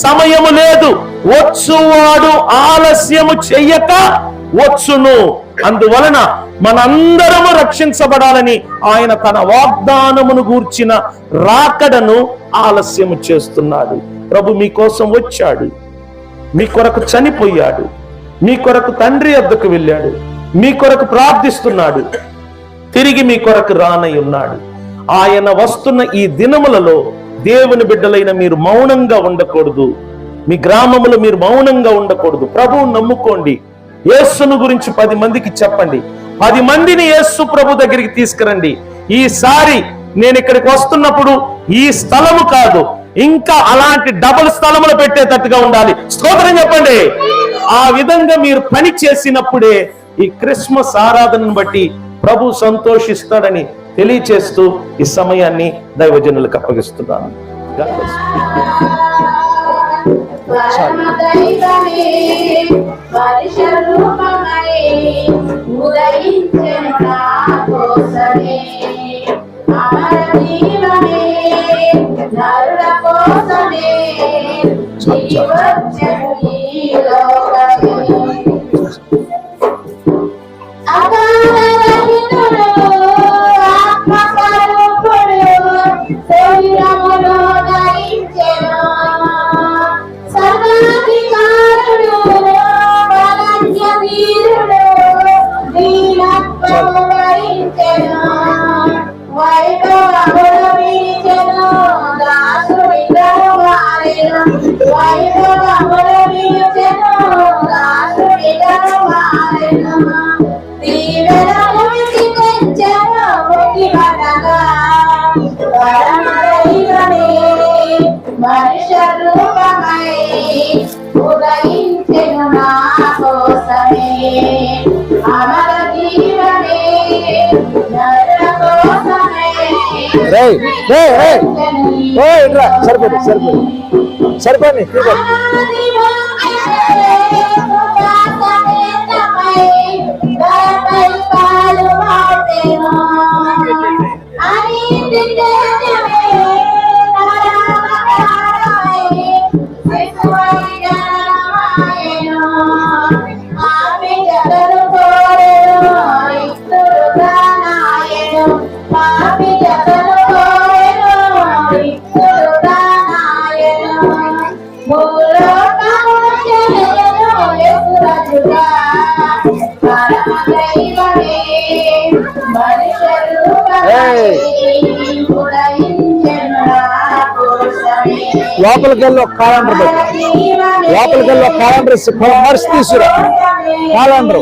సమయము లేదు, వచ్చువాడు ఆలస్యము చెయ్యక వచ్చును. అందువలన మనందరము రక్షించబడాలని ఆయన తన వాగ్దానమును గూర్చిన రాకడను ఆలస్యము చేస్తున్నాడు. ప్రభు మీకోసం వచ్చాడు, మీ కొరకు చనిపోయాడు, మీ కొరకు తండ్రి వద్దకు వెళ్ళాడు, మీ కొరకు ప్రార్థిస్తున్నాడు, తిరిగి మీ కొరకు రానై ఉన్నాడు. ఆయన వస్తున్న ఈ దినములలో దేవుని బిడ్డలైన మీరు మౌనంగా ఉండకూడదు. మీ గ్రామములో మీరు మౌనంగా ఉండకూడదు. ప్రభువును నమ్ముకోండి. యేసును గురించి 10 మందికి చెప్పండి. 10 మందిని యేసు ప్రభు దగ్గరికి తీసుకురండి. ఈసారి నేను ఇక్కడికి వస్తున్నప్పుడు ఈ స్థలము కాదు, ఇంకా అలాంటి డబుల్ స్థలములు పెట్టేటట్టుగా ఉండాలి. స్తోత్రం చెప్పండి. ఆ విధంగా మీరు పని చేసినప్పుడే ఈ క్రిస్మస్ ఆరాధనను బట్టి ప్రభు సంతోషిస్తాడని తెలియచేస్తూ ఈ సమయాన్ని దైవజనులకు అప్పగిస్తున్నాను. సరిపోయి లోపలికి వెళ్ళి ఒక క్యాలెండర్ పెట్టి, లోపలికి వెళ్ళి ఒక క్యాలెండర్ మర్చి తీసుకురా క్యాలెండర్.